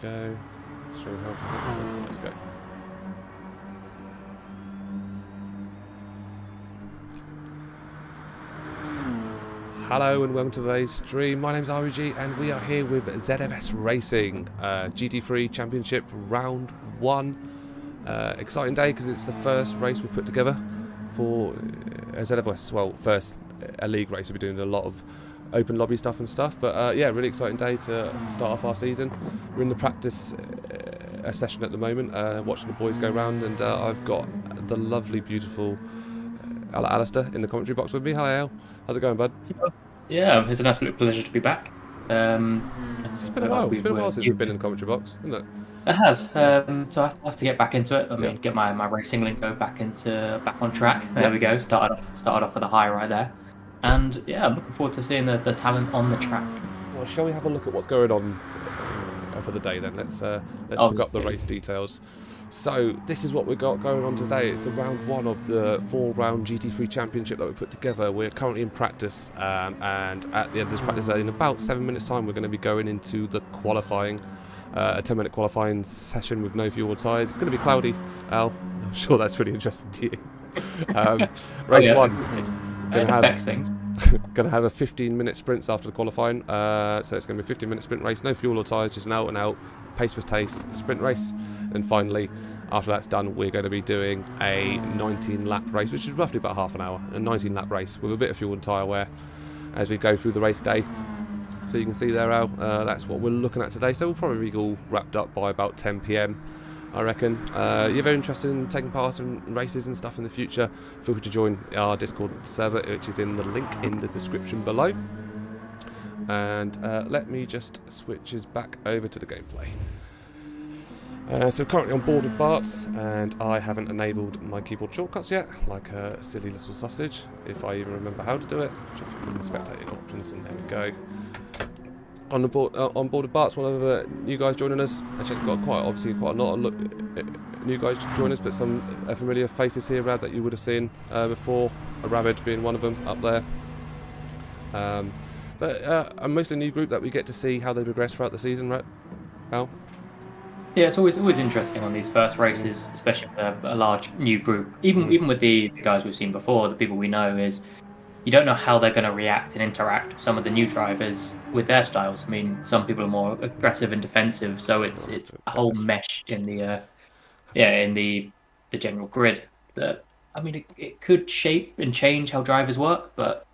go. Let's go. Hello and welcome to today's stream. My name's REG and we are here with ZFS Racing, GT3 Championship Round 1. Exciting day because it's the first race we've put together for ZFS. Well, first a league race. We'll be doing a lot of open lobby stuff and stuff. But yeah, really exciting day to start off our season. We're in the practice session at the moment, watching the boys go round, and I've got the lovely, beautiful Alistair in the commentary box with me. Hi, Al. How's it going, bud? Yeah, it's an absolute pleasure to be back. It's been a while. It's been a while since we've been in the commentary box, isn't it? It has. So I have to get back into it. I mean, get my racing lingo back on track. There we go. Started off with a high right there, and yeah, I'm looking forward to seeing the talent on the track. Well, shall we have a look at what's going on for the day then? Let's pick up the race details. So this is what we've got going on today. It's the round 1 of the 4-round GT3 championship that we put together. We're currently in practice, and at the end of this practice, in about 7 minutes' time, we're going to be going into the qualifying, a 10-minute qualifying session with no fuel tyres. It's going to be cloudy, Al. I'm sure that's really interesting to you. Race 1. Going to have a 15-minute sprints after the qualifying, so it's going to be a 15-minute sprint race, no fuel or tyres, just an out-and-out pace for taste sprint race. And finally, after that's done, we're going to be doing a 19-lap race, which is roughly about half an hour, a 19-lap race with a bit of fuel and tyre wear as we go through the race day. So you can see there, Al, that's what we're looking at today. So we'll probably be all wrapped up by about 10 PM, I reckon. You're very interested in taking part in races and stuff in the future, feel free to join our Discord server, which is in the link in the description below. And let me just switch us back over to the gameplay. So currently on board with Bart's, and I haven't enabled my keyboard shortcuts yet, like a silly little sausage, if I even remember how to do it, which I think is in spectating options, and there we go. On board with Bart's, one of the new guys joining us. Actually, got quite a lot of new guys joining us, but some familiar faces here, Rad, that you would have seen before. A Rabbit being one of them up there. But a mostly new group that we get to see how they progress throughout the season, right, Al? Yeah, it's always interesting on these first races, especially with a large new group. Even with the guys we've seen before, the people we know, is you don't know how they're going to react and interact. Some of the new drivers with their styles. I mean, some people are more aggressive and defensive, so it's a whole mesh in the general grid. That, I mean, it could shape and change how drivers work, but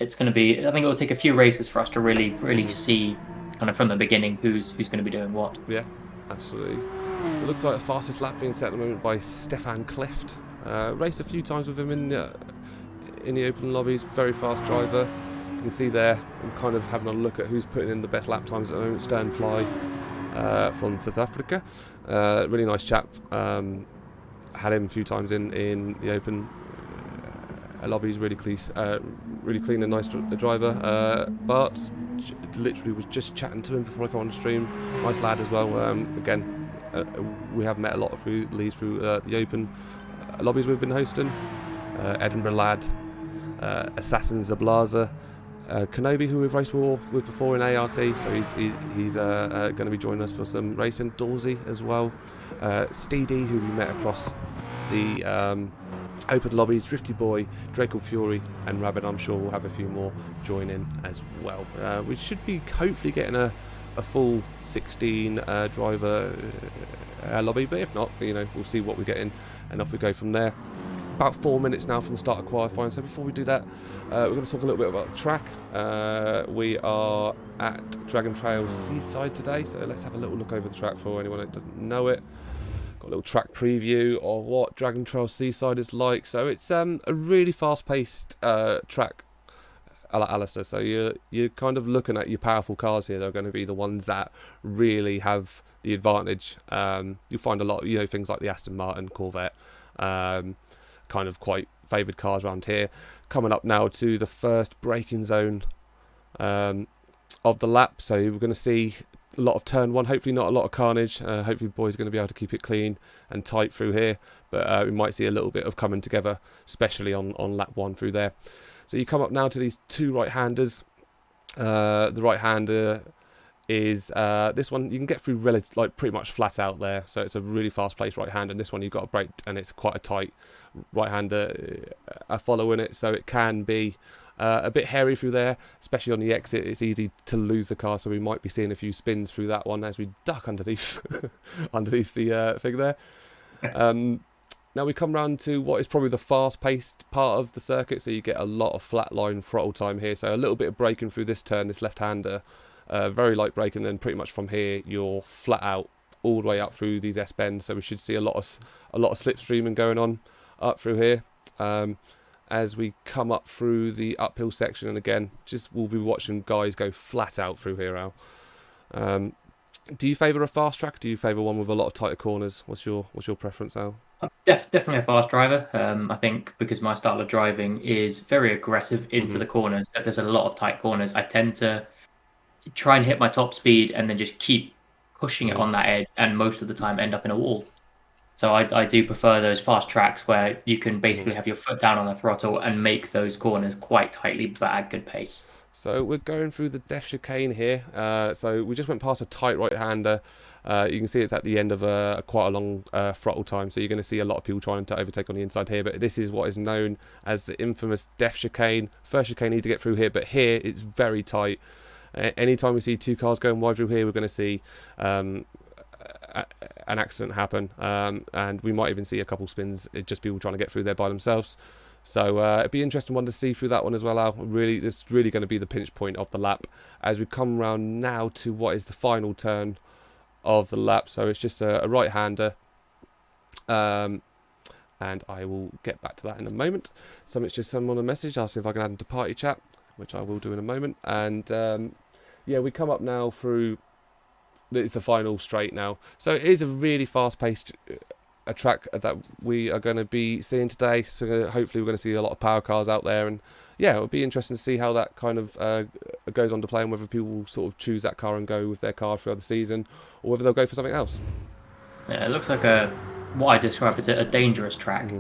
it's going to be. I think it will take a few races for us to really see kind of from the beginning who's going to be doing what. Yeah. Absolutely. So it looks like the fastest lap being set at the moment by Stefan Clift. Raced a few times with him in the open lobbies. Very fast driver. You can see there, I'm kind of having a look at who's putting in the best lap times at the moment. Sternfly from South Africa. Really nice chap. Had him a few times in the open lobbies. Really clean and nice driver. Bart literally was just chatting to him before I come on the stream. Nice lad as well. Again, we have met a lot of these through the open lobbies we've been hosting. Edinburgh lad, Assassin Zablaza, Kenobi, who we've raced with before in ART, so he's going to be joining us for some racing. Dawsey as well. Steedy, who we met across the open lobbies, Drifty Boy, Draco Fury and Rabbit. I'm sure we'll have a few more join in as well. We should be hopefully getting a full 16 driver lobby, but if not, we'll see what we get in and off we go from there. About 4 minutes now from the start of qualifying, so before we do that, we're going to talk a little bit about the track. We are at Dragon Trail Seaside today, so let's have a little look over the track for anyone that doesn't know it. A little track preview of what Dragon Trail Seaside is like. So it's a really fast-paced track, Alistair. So you're kind of looking at your powerful cars here. They're going to be the ones that really have the advantage. You'll find a lot, things like the Aston Martin, Corvette, kind of quite favoured cars around here. Coming up now to the first braking zone of the lap. So we're going to see a lot of turn 1, hopefully not a lot of carnage. Hopefully boys are going to be able to keep it clean and tight through here, but we might see a little bit of coming together, especially on lap 1 through there. So you come up now to these two right-handers. The right-hander is this one. You can get through pretty much flat out there, so it's a really fast paced right hand, and this one you've got to brake, and it's quite a tight right hander following it, so it can be a bit hairy through there, especially on the exit. It's easy to lose the car, so we might be seeing a few spins through that one as we duck underneath underneath the thing there. Now we come round to what is probably the fast-paced part of the circuit, so you get a lot of flatline throttle time here, so a little bit of braking through this turn, this left-hander, very light braking, then pretty much from here you're flat out all the way up through these S-bends, so we should see a lot of slipstreaming going on up through here. As we come up through the uphill section, and again, we'll be watching guys go flat out through here, Al. Do you favour a fast track? Do you favour one with a lot of tighter corners? What's your preference, Al? Definitely a fast driver. I think because my style of driving is very aggressive into the corners. If there's a lot of tight corners, I tend to try and hit my top speed and then just keep pushing it on that edge, and most of the time end up in a wall. So I do prefer those fast tracks where you can basically have your foot down on the throttle and make those corners quite tightly but at good pace. So we're going through the def chicane here. So we just went past a tight right-hander. You can see it's at the end of quite a long throttle time, so you're going to see a lot of people trying to overtake on the inside here, but this is what is known as the infamous def chicane. First chicane you need to get through here, but here it's very tight. Anytime we see two cars going wide through here, we're going to see an accident happen, and we might even see a couple spins, just people trying to get through there by themselves. So it'd be an interesting one to see through that one as well, Al. It's really going to be the pinch point of the lap as we come round now to what is the final turn of the lap. So it's just a right-hander, and I will get back to that in a moment. Someone's just sent on a message asking if I can add them to party chat, which I will do in a moment. And yeah, we come up now through. It's the final straight now, so it is a really fast-paced a track that we are going to be seeing today. So hopefully we're going to see a lot of power cars out there, and yeah, it'll be interesting to see how that kind of goes on to play, and whether people will sort of choose that car and go with their car throughout the season, or whether they'll go for something else. Yeah, it looks like what I describe as a dangerous track.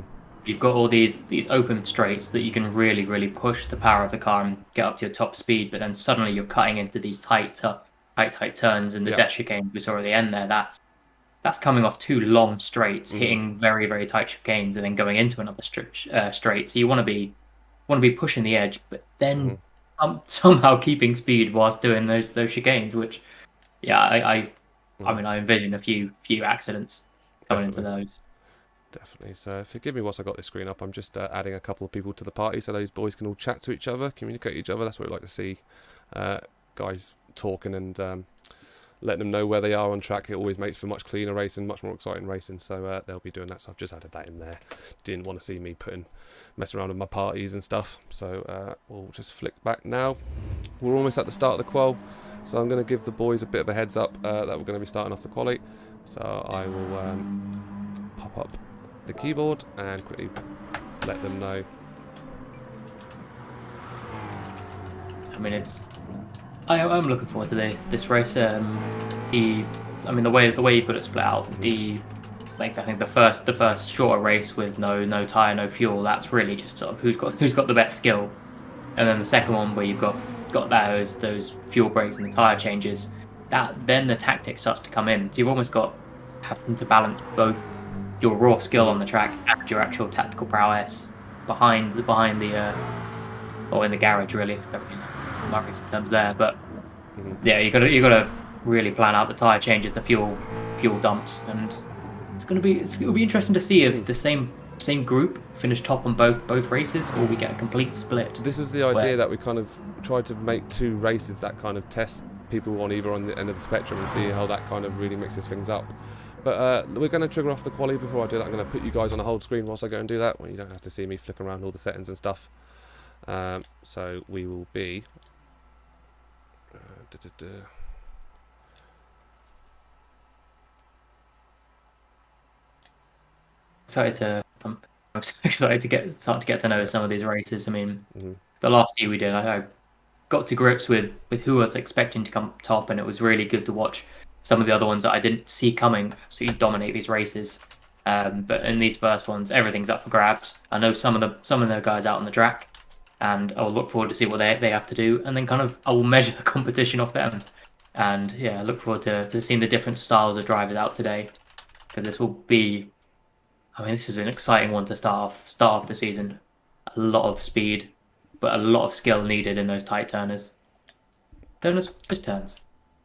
You've got all these open straights that you can really push the power of the car and get up to your top speed, but then suddenly you're cutting into these tight turns, and the dash chicanes we saw at the end there. That's coming off two long straights, hitting very tight chicanes, and then going into another straight. So you want to be pushing the edge, but then somehow keeping speed whilst doing those chicanes. Which, yeah, I mean, I envision a few accidents coming into those. Definitely. So forgive me whilst I got this screen up. I'm just adding a couple of people to the party so those boys can all chat to each other, communicate with each other. That's what we like to see, guys talking and letting them know where they are on track. It always makes for much cleaner racing, much more exciting racing, so they'll be doing that. So I've just added that in there. Didn't want to see me messing around with my parties and stuff, so we'll just flick back now. We're almost at the start of the qual, so I'm going to give the boys a bit of a heads up that we're going to be starting off the quali. So I will pop up the keyboard and quickly let them know. I mean, I'm looking forward to this race. The way you've got it split out, I think the first shorter race with no tyre, no fuel, that's really just sort of who's got the best skill, and then the second one where you've got those fuel breaks and the tyre changes, then the tactic starts to come in. So you've almost got having to balance both your raw skill on the track and your actual tactical prowess behind the or in the garage, really. My racing terms there, but yeah, you got to really plan out the tire changes, the fuel dumps, and it'll be interesting to see if the same group finish top on both races, or we get a complete split. This was the idea that we kind of tried to make two races that kind of test people on either on the end of the spectrum and see how that kind of really mixes things up. But we're going to trigger off the quali. Before I do that, I'm going to put you guys on a hold screen whilst I go and do that, well, you don't have to see me flick around all the settings and stuff. So we will be I'm so excited to start to get to know some of these races. I mean, the last few we did, I got to grips with who I was expecting to come top, and it was really good to watch some of the other ones that I didn't see coming absolutely dominate these races. But in these first ones, everything's up for grabs. I know some of the guys out on the track, and I'll look forward to see what they have to do, and then kind of I will measure the competition off them. And yeah, I look forward to seeing the different styles of drivers out today, because this will be, I mean, this is an exciting one to start off the season. A lot of speed, but a lot of skill needed in those tight turners. Turners, just turns,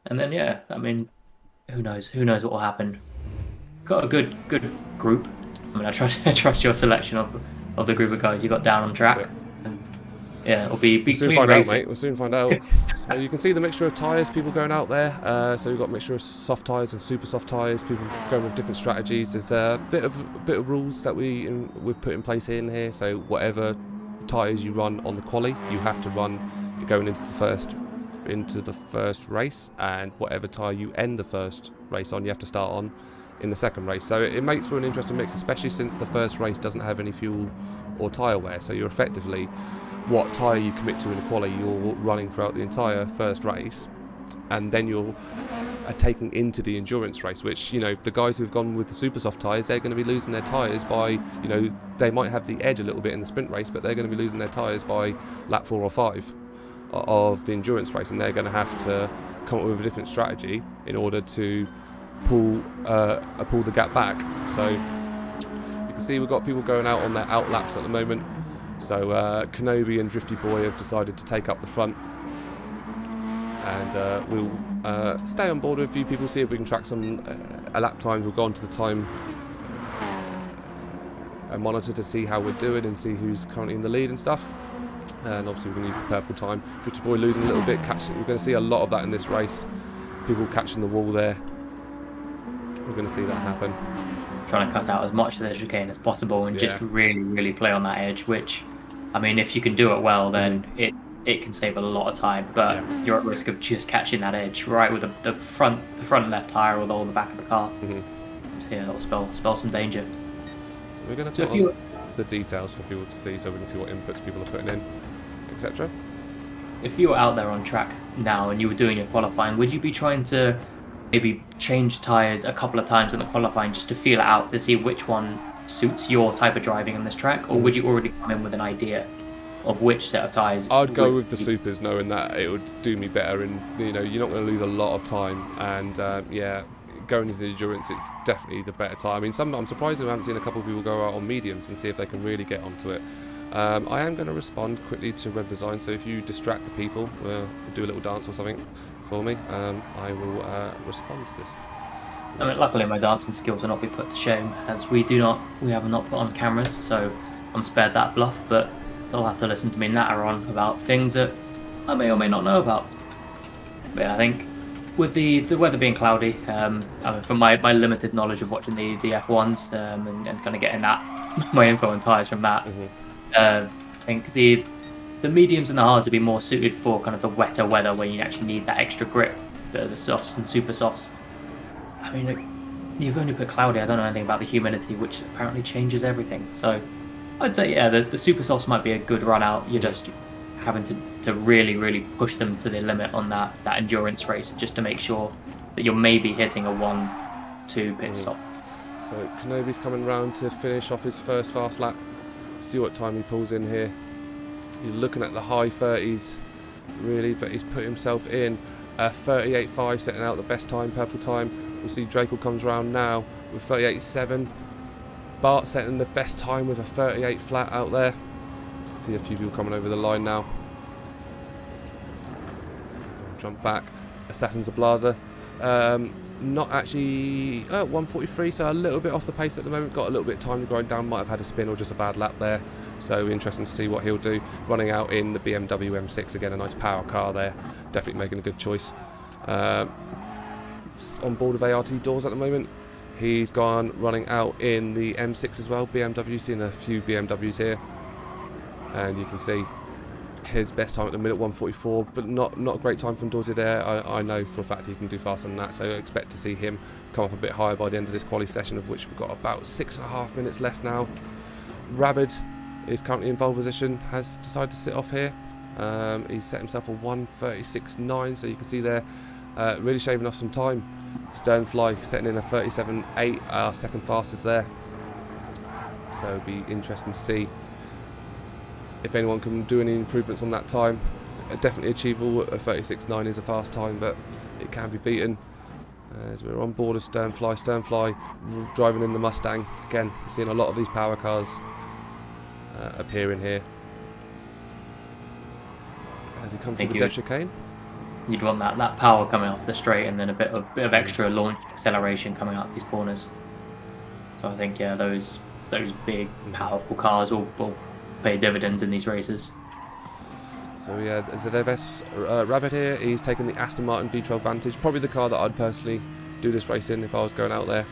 and then yeah, I mean, who knows what will happen. Got a good group. I mean, I trust your selection of the group of guys you got down on track. Yeah. And yeah, it'll be We'll soon clean find racing. out, mate. We'll soon find out. So you can see the mixture of tyres, people going out there. So we've got a mixture of soft tyres and super soft tyres. People going with different strategies. There's a bit of rules that we've put in place here. So whatever tyres you run on the quali, you have to run going into the first race, and whatever tyre you end the first race on, you have to start on in the second race. So it makes for an interesting mix, especially since the first race doesn't have any fuel or tyre wear. So you're effectively, what tyre you commit to in the quali, you're running throughout the entire first race, and then you're taking into the endurance race, which, you know, the guys who've gone with the super soft tyres, they're going to be losing their tyres by, you know, they might have the edge a little bit in the sprint race, but they're going to be losing their tyres by lap 4 or 5 of the endurance race, and they're going to have to come up with a different strategy in order to pull the gap back. So you can see we've got people going out on their out laps at the moment. So Kenobi and Drifty Boy have decided to take up the front, and we'll stay on board with a few people, see if we can track some lap times. We'll go on to the time monitor to see how we're doing and see who's currently in the lead and stuff. And obviously we're going to use the purple time. Drifty Boy losing a little bit, catching. We're going to see a lot of that in this race. People catching the wall there. We're going to see that happen. Trying to cut out as much of the chicane as possible and just really play on that edge, which, I mean, if you can do it well, then it can save a lot of time, but you're at risk of just catching that edge right with the front left tyre or the back of the car. Yeah, that'll spell some danger. So we're going to put on the details for people to see, so we can see what inputs people are putting in, etc. If you were out there on track now and you were doing your qualifying, would you be trying to maybe change tyres a couple of times in the qualifying just to feel it out to see which one suits your type of driving on this track, or would you already come in with an idea of which set of tyres? I'd go with the supers, knowing that it would do me better, and you know, you're not going to lose a lot of time, and going into the endurance, it's definitely the better time. I mean, I'm surprised I haven't seen a couple of people go out on mediums and see if they can really get onto it. I am going to respond quickly to Red Design, so if you distract the people, do a little dance or something for me, I will respond to this. I mean, luckily my dancing skills will not be put to shame, as we have not put on cameras, so I'm spared that bluff, but they'll have to listen to me natter on about things that I may or may not know about. But yeah, I think with the weather being cloudy, I mean, from my limited knowledge of watching the F1s and kind of getting my info on tyres from that, I think the mediums and the hards would be more suited for kind of the wetter weather where you actually need that extra grip, the softs and super softs. I mean, you've only put cloudy, I don't know anything about the humidity, which apparently changes everything. So I'd say, yeah, the super softs might be a good run out. You're just having to really push them to the limit on that endurance race, just to make sure that you're maybe hitting a 1-2 pit stop. So Kenobi's coming round to finish off his first fast lap. See what time he pulls in here. He's looking at the high 30s, really, but he's put himself in a 38.5, setting out the best time, purple time. We'll see Draco comes round now with 38.7. Bart setting the best time with a 38 flat out there. See a few people coming over the line now. Jump back. Assassins of Blaza. Not actually 143, so a little bit off the pace at the moment. Got a little bit of time to grind down. Might have had a spin or just a bad lap there. So interesting to see what he'll do. Running out in the BMW M6 again, a nice power car there. Definitely making a good choice. On board of ART doors at the moment. He's gone running out in the M6 as well. BMW, seeing a few BMWs here. And you can see his best time at the minute, 144, but not a great time from Dorsey there. I know for a fact he can do faster than that, so I expect to see him come up a bit higher by the end of this quali session, of which we've got about 6.5 minutes left now. Rabid is currently in pole position, has decided to sit off here. He's set himself a 136.9, so you can see there, really shaving off some time. Sternfly setting in a 37.8, our second fastest there. So it'll be interesting to see if anyone can do any improvements on that time. Definitely achievable. A 36.9 is a fast time, but it can be beaten. As we're on board of Sternfly driving in the Mustang. Again, seeing a lot of these power cars appearing here. As he comes through the depth chicane. You'd want that power coming off the straight, and then a bit of extra launch acceleration coming out these corners. So I think, yeah, those big, powerful cars will pay dividends in these races. So yeah, ZFS Rabbit here, he's taking the Aston Martin V12 Vantage, probably the car that I'd personally do this race in if I was going out there.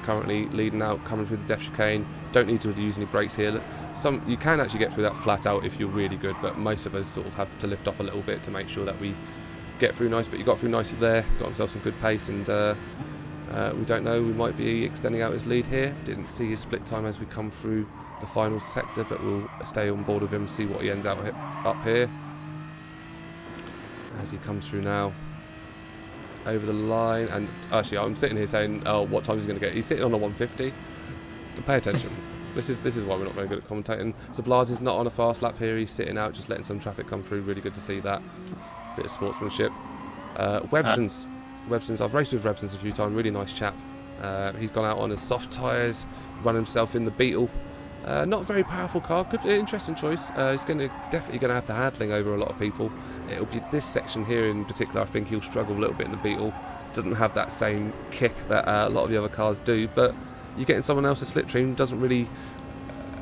Currently leading out, coming through the depth chicane. Don't need to use any brakes here. You can actually get through that flat out if you're really good, but most of us sort of have to lift off a little bit to make sure that we get through nice. But he got through nicely there, got himself some good pace, and we don't know, we might be extending out his lead here. Didn't see his split time as we come through the final sector, but we'll stay on board with him, see what he ends out up here as he comes through now over the line. And actually, I'm sitting here saying, oh, what time is he going to get? He's sitting on a 150. Pay attention. This is why we're not very good at commentating. So Blas is not on a fast lap here. He's sitting out, just letting some traffic come through. Really good to see that bit of sportsmanship. Webson's, I've raced with Webson's a few times. Really nice chap. He's gone out on his soft tyres, run himself in the Beetle. Not a very powerful car. Good, interesting choice. He's definitely going to have the handling over a lot of people. It'll be this section here in particular. I think he'll struggle a little bit in the Beetle. Doesn't have that same kick that a lot of the other cars do. But you're getting someone else's slipstream. Doesn't really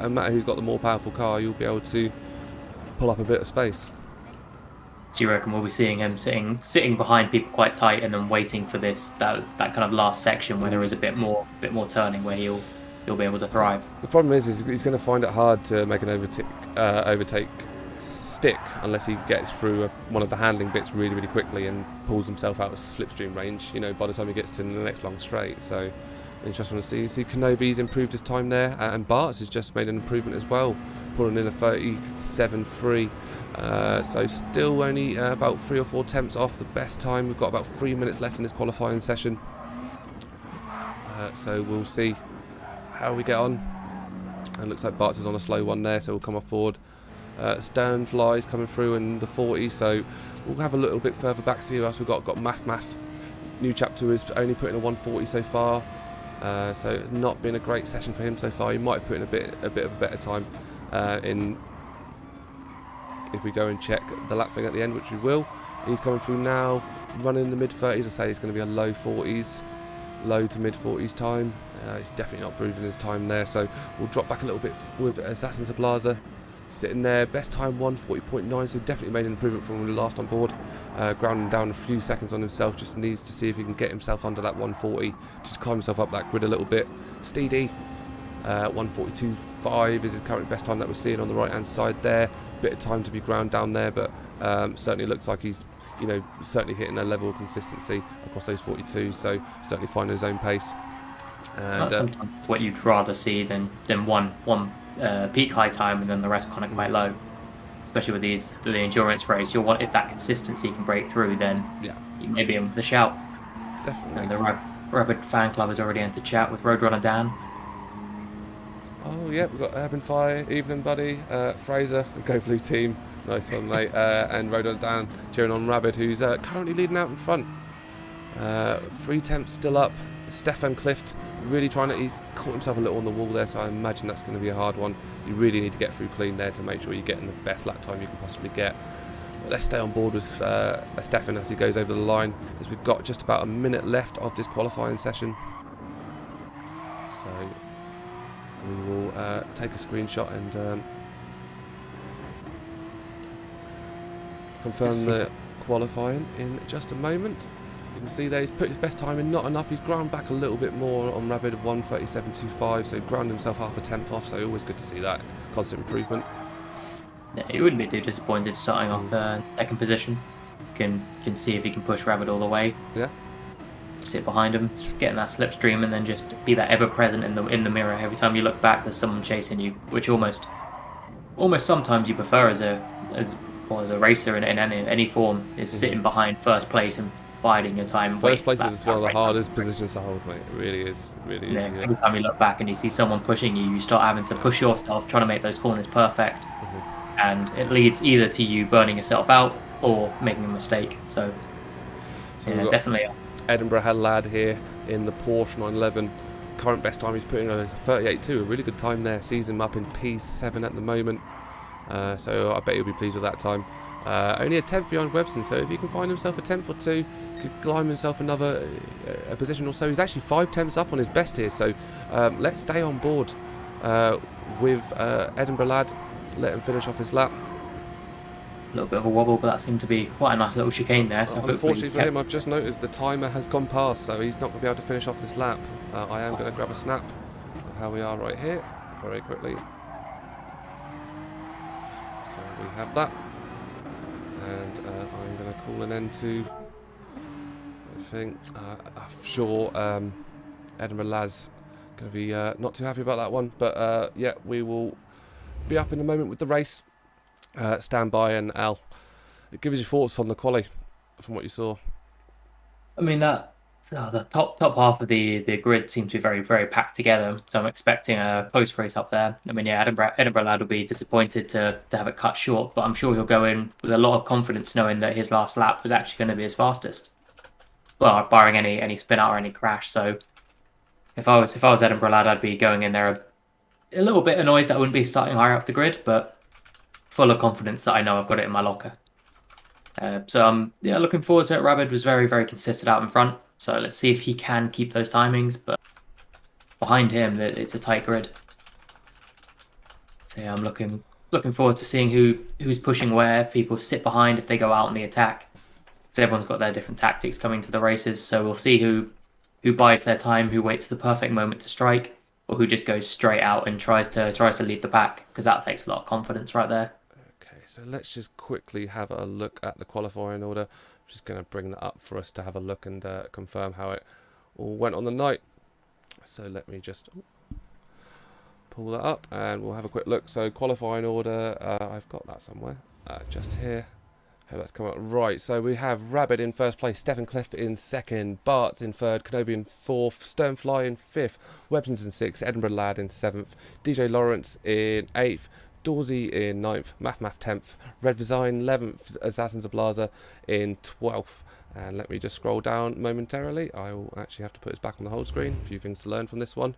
matter who's got the more powerful car. You'll be able to pull up a bit of space. Do you reckon we'll be seeing him sitting behind people quite tight and then waiting for that kind of last section where there is a bit more turning, where he'll be able to thrive? The problem is he's going to find it hard to make an overtake stick unless he gets through one of the handling bits really, really quickly and pulls himself out of slipstream range, by the time he gets to the next long straight. So interesting to see. You see Kenobi's improved his time there, and Bart's has just made an improvement as well, pulling in a 37.3. So still only about 3 or 4 tenths off the best time. We've got about 3 minutes left in this qualifying session. So we'll see how we get on. And looks like Bart's is on a slow one there, so we'll come off board. Sternfly's coming through in the 40, so we'll have a little bit further back, see who else we've got. Math. New chapter is only put in a 140 so far, so not been a great session for him so far. He might have put in a bit of a better time in if we go and check the lap thing at the end, which we will. He's coming through now, running in the mid 30s. I say it's going to be a low to mid 40s time. He's definitely not improving his time there, so we'll drop back a little bit with Assassin Sablaza sitting there. Best time 140.9, so definitely made an improvement from when we were last on board. Grounding down a few seconds on himself, just needs to see if he can get himself under that 140 to climb himself up that grid a little bit. Steedy 142.5 is his current best time that we're seeing on the right hand side there. Bit of time to be ground down there, but certainly looks like he's certainly hitting a level of consistency across those 42, so certainly finding his own pace. And that's sometimes what you'd rather see than one peak high time and then the rest kind of quite low, especially with the endurance race. You'll want, if that consistency can break through, then you may be in the shout. Definitely. And the Rabbit fan club has already entered chat with Roadrunner Dan. Oh yeah, we've got Urban Fire, Evening Buddy, Fraser, Go Blue Team, nice one mate, and Roadrunner Dan cheering on Rabbit, who's currently leading out in front. 3 temps still up. Stefan Clift really he's caught himself a little on the wall there, so I imagine that's going to be a hard one. You really need to get through clean there to make sure you're getting the best lap time you can possibly get. But let's stay on board with Stefan as he goes over the line, as we've got just about a minute left of this qualifying session. So we will take a screenshot and confirm the qualifying in just a moment. You can see there he's put his best time in, not enough. He's ground back a little bit more on Rabbit of 137.25, so ground himself half a tenth off, so always good to see that constant improvement. Yeah, he wouldn't be too disappointed starting off second position. Can see if he can push Rabbit all the way. Yeah. Sit behind him, just getting that slipstream, and then just be that ever present in the mirror. Every time you look back, there's someone chasing you, which almost sometimes you prefer as a racer in any form, is sitting behind first place and biding your time. First place is one of the hardest positions to hold, mate. It really is. Every time you look back and you see someone pushing you, you start having to push yourself, trying to make those corners perfect. And it leads either to you burning yourself out or making a mistake. So So Yeah, we've got definitely. Edinburgh lad here in the Porsche 911. Current best time he's putting on is 38.2, a really good time there. Sees him up in P7 at the moment, so I bet he'll be pleased with that time. Only a 10th behind Webson, so if he can find himself a 10th or two, could climb himself another a position or so. He's actually 5 tenths up on his best here, so let's stay on board with Edinburgh lad. Let him finish off his lap. A little bit of a wobble, but that seemed to be quite a nice little chicane there. So unfortunately for him, I've just noticed the timer has gone past, so he's not going to be able to finish off this lap. I am going to grab a snap of how we are right here, very quickly. So we have that, and I'm going to call an end to, I think, I'm sure Edinburgh Laz going to be not too happy about that one, but yeah, we will be up in a moment with the race. Stand by, and Al, give us your thoughts on the quali from what you saw. I mean, the top half of the grid seems to be very, very packed together, so I'm expecting a close race up there. I mean, yeah, Edinburgh lad will be disappointed to have it cut short, but I'm sure he'll go in with a lot of confidence, knowing that his last lap was actually going to be his fastest. Well, barring any spin out or any crash. So if I was Edinburgh lad, I'd be going in there a little bit annoyed that I wouldn't be starting higher up the grid, but full of confidence that I know I've got it in my locker. So I'm looking forward to it. Rabbit was very, very consistent out in front, so let's see if he can keep those timings. But behind him, it's a tight grid. So yeah, I'm looking forward to seeing who's pushing where. People sit behind if they go out on the attack. So everyone's got their different tactics coming to the races. So we'll see who buys their time, who waits the perfect moment to strike, or who just goes straight out and tries to lead the pack, because that takes a lot of confidence right there. So let's just quickly have a look at the qualifying order. I'm just going to bring that up for us to have a look and confirm how it all went on the night. So let me just pull that up and we'll have a quick look. So qualifying order, I've got that somewhere, just here. Okay, let's come up. Right, so we have Rabbit in first place, Stefan Cliff in second, Bart's in third, Kenobi in fourth, Sternfly in fifth, Webson's in sixth, Edinburgh Lad in seventh, DJ Lawrence in eighth, Dorsey in 9th, Math 10th, Red Design 11th, Assassins of Blaza in 12th. And let me just scroll down momentarily. I will actually have to put this back on the whole screen. A few things to learn from this one.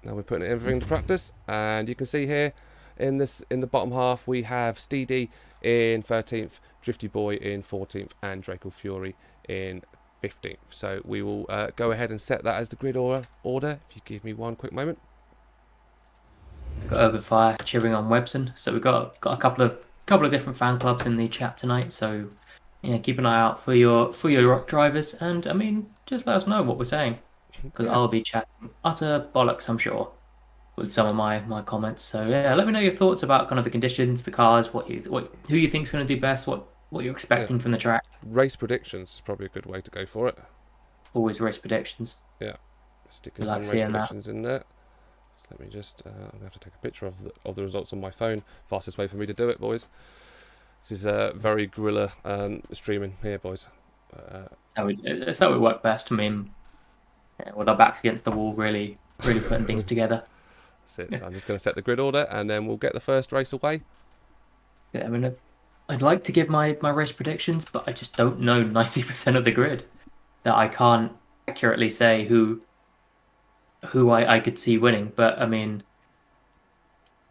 Now we're putting everything to practice. And you can see here in the bottom half we have Steedy in 13th, Drifty Boy in 14th, and Draco Fury in 15th. So we will go ahead and set that as the grid order. If you give me one quick moment. Got Urban Fire cheering on Webson, so we've got a couple of different fan clubs in the chat tonight. So yeah, keep an eye out for your rock drivers, and I mean, just let us know what we're saying, because I'll be chatting utter bollocks, I'm sure, with some of my comments. So yeah, let me know your thoughts about kind of the conditions, the cars, who you think's going to do best, what you're expecting from the track. Race predictions is probably a good way to go for it. Always race predictions. Yeah, sticking some race predictions in there. So let me just, I'm going to have to take a picture of the results on my phone. Fastest way for me to do it, boys. This is very guerrilla streaming here, boys. That's how it worked best. I mean, with our backs against the wall, really putting things together. That's it. So I'm just going to set the grid order, and then we'll get the first race away. Yeah, I mean, I'd like to give my race predictions, but I just don't know 90% of the grid. That I can't accurately say who I could see winning. But I mean,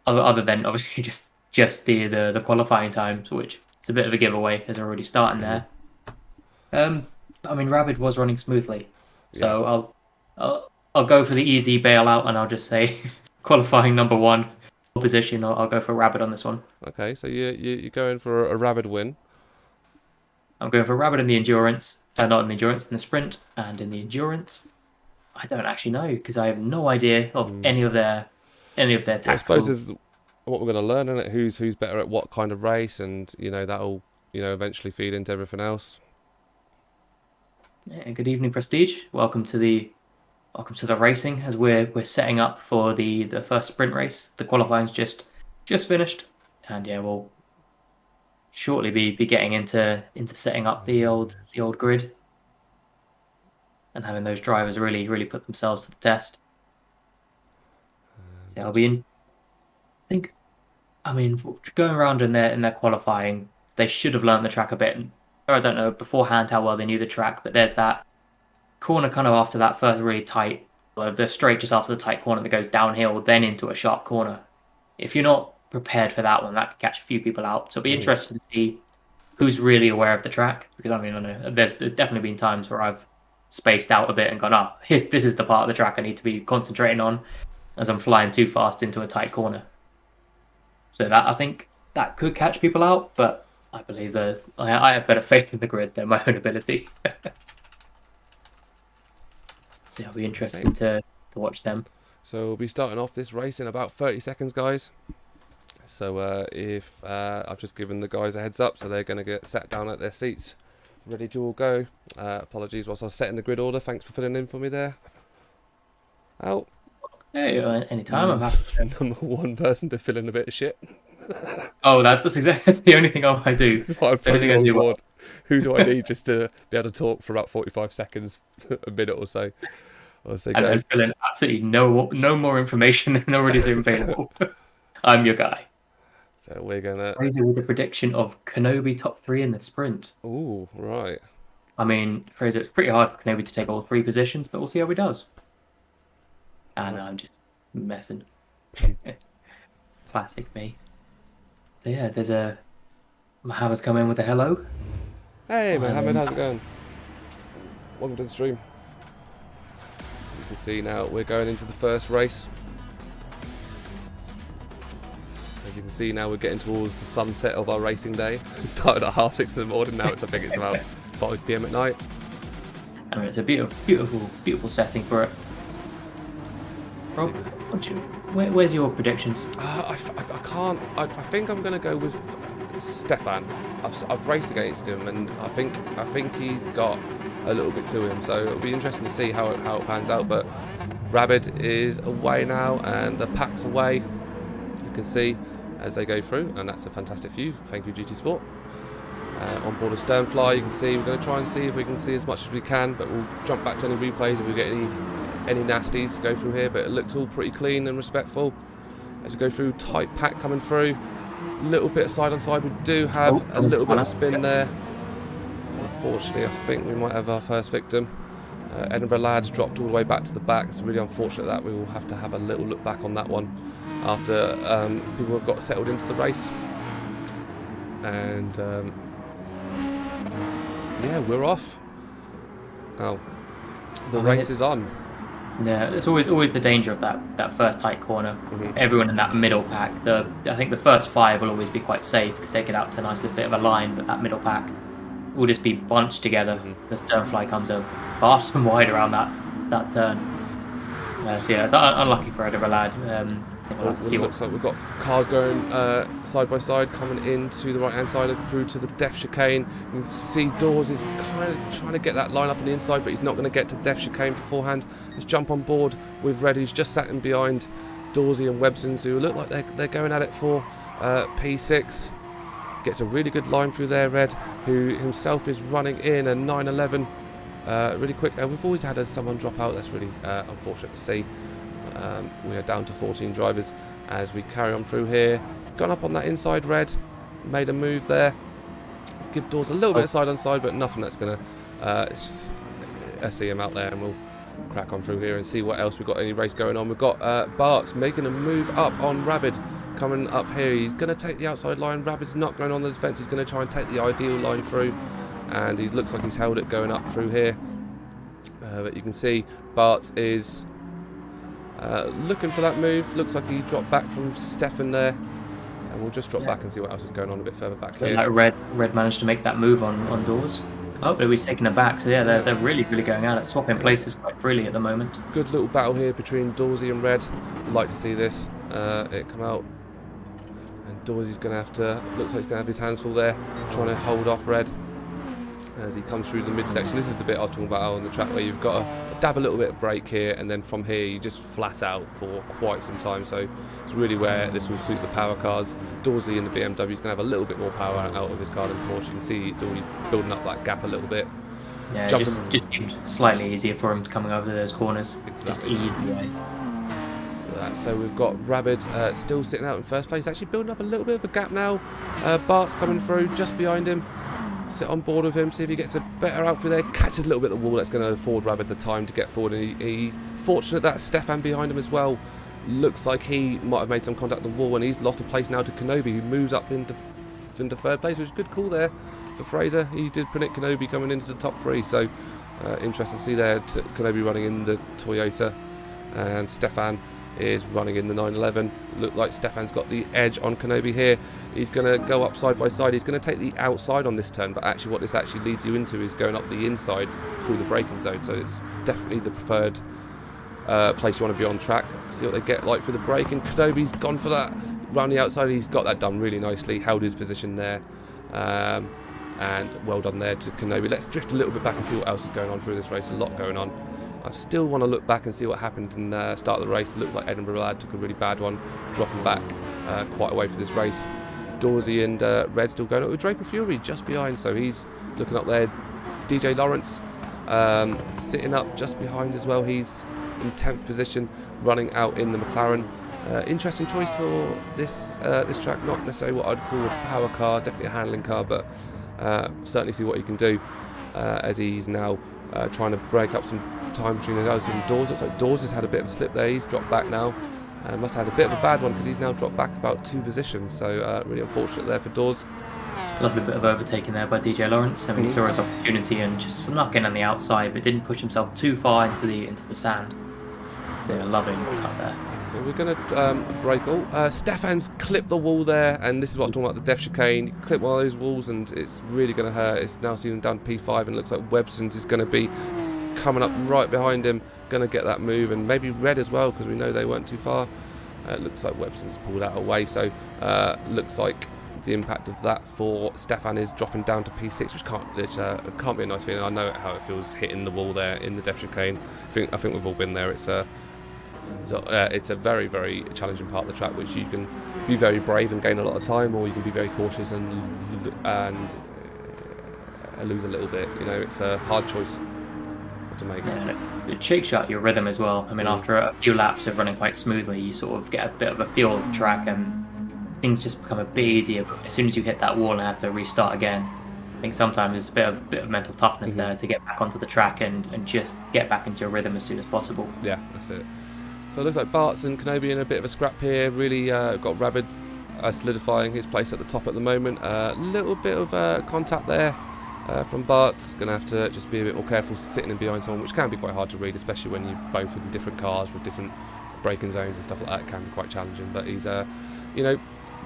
other than obviously just the qualifying times, which it's a bit of a giveaway as they're already starting there. I mean, Rabbit was running smoothly, so I'll go for the easy bailout, and I'll just say qualifying number 1 position. I'll go for Rabbit on this one. Okay, so you're going for a Rabbit win. I'm going for Rabbit in the endurance, not in the endurance, in the sprint, and in the endurance. I don't actually know, because I have no idea of any of their tactical. I suppose is what we're going to learn, isn't it? Who's better at what kind of race, and that'll eventually feed into everything else. Yeah, good evening, Prestige. Welcome to the racing, as we're setting up for the first sprint race. The qualifying's just finished, and yeah, we'll shortly be getting into setting up the old grid and having those drivers really put themselves to the test. So I'll be in. I mean, going around in their qualifying, they should have learned the track a bit I don't know beforehand how well they knew the track, but there's that corner kind of after that first really tight, the straight just after the tight corner that goes downhill, then into a sharp corner. If you're not prepared for that one, that could catch a few people out. So it'll be interesting to see who's really aware of the track. Because I mean, I know there's definitely been times where I've spaced out a bit and gone, oh, this is the part of the track I need to be concentrating on as I'm flying too fast into a tight corner. So that, I think that could catch people out, but I believe that I have better faith in the grid than my own ability. So it'll be interesting to watch them. So we'll be starting off this race in about 30 seconds, guys. So if I've just given the guys a heads up, so they're going to get sat down at their seats, ready to all go. Apologies whilst I was setting the grid order. Thanks for filling in for me there. Out. Hey, anytime I'm happy. Number one person to fill in a bit of shit. Oh, that's exactly the only thing I do. That's what I'm throwing on board. Who do I need just to be able to talk for about 45 seconds, a minute or so? And fill in absolutely no more information than already is available. I'm your guy. So we're gonna Crazy with the prediction of Kenobi top 3 in the sprint. Ooh, right. I mean, Fraser, it's pretty hard for Kenobi to take all 3 positions, but we'll see how he does. And I'm just messing. Classic me. So yeah, there's a Mohammed's come in with a hello. Hey Mohammed, how's it going? Welcome to the stream. So you can see now we're going into the first race. As you can see now we're getting towards the sunset of our racing day. It started at 6:30 in the morning, now I think it's about 5 PM at night. I mean, it's a beautiful setting for it. Rob, where's your predictions? I can't. I think I'm going to go with Stefan. I've raced against him, and I think he's got a little bit to him. So it'll be interesting to see how it pans out. But Rabid is away now, and the pack's away. You can see as they go through, and that's a fantastic view. Thank you, GT Sport. On board of Sternfly, you can see we're going to try and see if we can see as much as we can, but we'll jump back to any replays if we get any nasties to go through here. But it looks all pretty clean and respectful as we go through. Tight pack coming through, little bit of side on side. We do have a little bit of spin there. Unfortunately, I think we might have our first victim. Edinburgh Lads dropped all the way back to the back. It's really unfortunate that we will have to have a little look back on that one after people have got settled into the race. And yeah, we're off. Now the race is on. Yeah, it's always the danger of that first tight corner. Everyone in that middle pack. I think the first 5 will always be quite safe because they get out to a nice little bit of a line, but that middle pack will just be bunched together. The Sternfly comes up fast and wide around that turn. So yeah, it's unlucky for Edinburgh Lad. We'll have to see looks like we've got cars going side by side coming into the right hand side and through to the Death Chicane. You can see Dawes is kind of trying to get that line up on the inside, but he's not going to get to Death Chicane beforehand. Let's jump on board with Red, who's just sat in behind Dawsey and Websons, who look like they're going at it for P6. Gets a really good line through there, Red, who himself is running in a 9:11 really quick. We've always had someone drop out. That's really unfortunate to see. We are down to 14 drivers as we carry on through here. Gone up on that inside, Red. Made a move there. Give Dawes a little bit of side on side, but nothing that's going to see him out there, and we'll crack on through here and see what else we've got. Any race going on. We've got Bart making a move up on Rabid. Coming up here, he's going to take the outside line. Rabid's not going on the defence. He's going to try and take the ideal line through, and he looks like he's held it going up through here. But you can see Bart is looking for that move. Looks like he dropped back from Stefan there, and we'll just drop back and see what else is going on a bit further back here. Like Red managed to make that move on Dawes. Oh, but he's taking it back. So yeah, they're really going at it, swapping places quite freely at the moment. Good little battle here between Dawsey and Red. I'd like to see this it come out. And Dawsey's going to have to, looks like he's going to have his hands full there, trying to hold off Red as he comes through the midsection. This is the bit I was talking about on the track where you've got to dab a little bit of brake here, and then from here you just flat out for quite some time. So it's really where this will suit the power cars. Dawsey in the BMW is going to have a little bit more power out of his car than Porsche. You can see it's already building up that gap a little bit. Yeah, it just seemed slightly easier for him coming over those corners. Exactly. Just easy way. So we've got Rabid still sitting out in first place, actually building up a little bit of a gap now. Bart's coming through just behind him. sit on board with him, see if he gets a better outfit there. Catches a little bit of the wall. That's going to afford Rabbit the time to get forward. And he's fortunate that Stefan behind him as well. Looks like he might have made some contact with the wall, and he's lost a place now to Kenobi, who moves up into third place, which is a good call there for Fraser. He did predict Kenobi coming into the top 3, so interesting to see there Kenobi running in the Toyota, and Stefan is running in the 911. Look like Stefan's got the edge on Kenobi here. He's going to go up side by side. He's going to take the outside on this turn, but actually what this actually leads you into is going up the inside through the braking zone, so it's definitely the preferred place you want to be on track. See what they get like for the brake, and Kenobi's gone for that round the outside. He's got that done really nicely, held his position there, and well done there to Kenobi. Let's drift a little bit back and see what else is going on through this race. A lot going on. I still want to look back and see what happened in the start of the race. It looks like Edinburgh Lad took a really bad one, dropping back quite away for this race. Dorsey and Red still going up with Draco Fury just behind, so he's looking up there. DJ Lawrence sitting up just behind as well. He's in 10th position, running out in the McLaren. Interesting choice for this track. Not necessarily what I'd call a power car, definitely a handling car, but certainly see what he can do as he's now trying to break up some time between those and Dawes. Looks like Dawes has had a bit of a slip there. He's dropped back now. Must have had a bit of a bad one because he's now dropped back about 2 positions. So really unfortunate there for Dawes. Lovely bit of overtaking there by DJ Lawrence. I mean, he saw his opportunity and just snuck in on the outside, but didn't push himself too far into the sand. So yeah, lovely cut there. So we're going to break all. Stefan's clipped the wall there, and this is what I'm talking about, the depth chicane. He clipped one of those walls, and it's really going to hurt. It's now seen him down to P5, and it looks like Webson's is going to be coming up right behind him, going to get that move, and maybe Red as well, because we know they weren't too far. It looks like Webson's pulled out away, so looks like the impact of that for Stefan is dropping down to P6, which can't be a nice feeling. I know how it feels hitting the wall there in the depth chicane. I think we've all been there. It's a very, very challenging part of the track, which you can be very brave and gain a lot of time, or you can be very cautious and lose a little bit. You know, it's a hard choice to make. Yeah, it shakes out your rhythm as well. I mean, after a few laps of running quite smoothly, you sort of get a bit of a feel of the track, and things just become a bit easier. But as soon as you hit that wall and have to restart again, I think sometimes there's a bit of mental toughness there to get back onto the track and just get back into your rhythm as soon as possible. Yeah, that's it. So it looks like Bart's and Kenobi in a bit of a scrap here. Really got Rabbit solidifying his place at the top at the moment. A little bit of contact there from Bart's. Going to have to just be a bit more careful sitting in behind someone, which can be quite hard to read, especially when you're both in different cars with different braking zones and stuff like that. It can be quite challenging. But he's,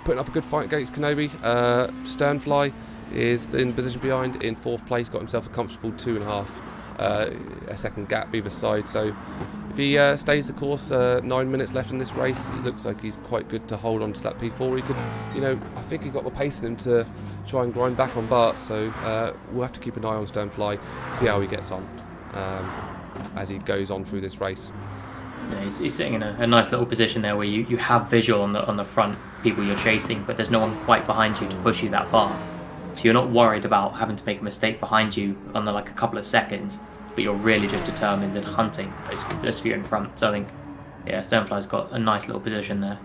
putting up a good fight against Kenobi. Sternfly is in position behind in 4th place. Got himself a comfortable 2.5 a second gap either side. So if he stays the course, 9 minutes left in this race, it looks like he's quite good to hold on to that P4. He could, I think he's got the pace in him to try and grind back on Bart. So we'll have to keep an eye on Sternfly, see how he gets on as he goes on through this race. Yeah, he's sitting in a nice little position there where you have visual on the front people you're chasing, but there's no one quite behind you to push you that far. So you're not worried about having to make a mistake behind you on a couple of seconds, but you're really just determined and hunting those few in front. So I think, Sternfly's got a nice little position there.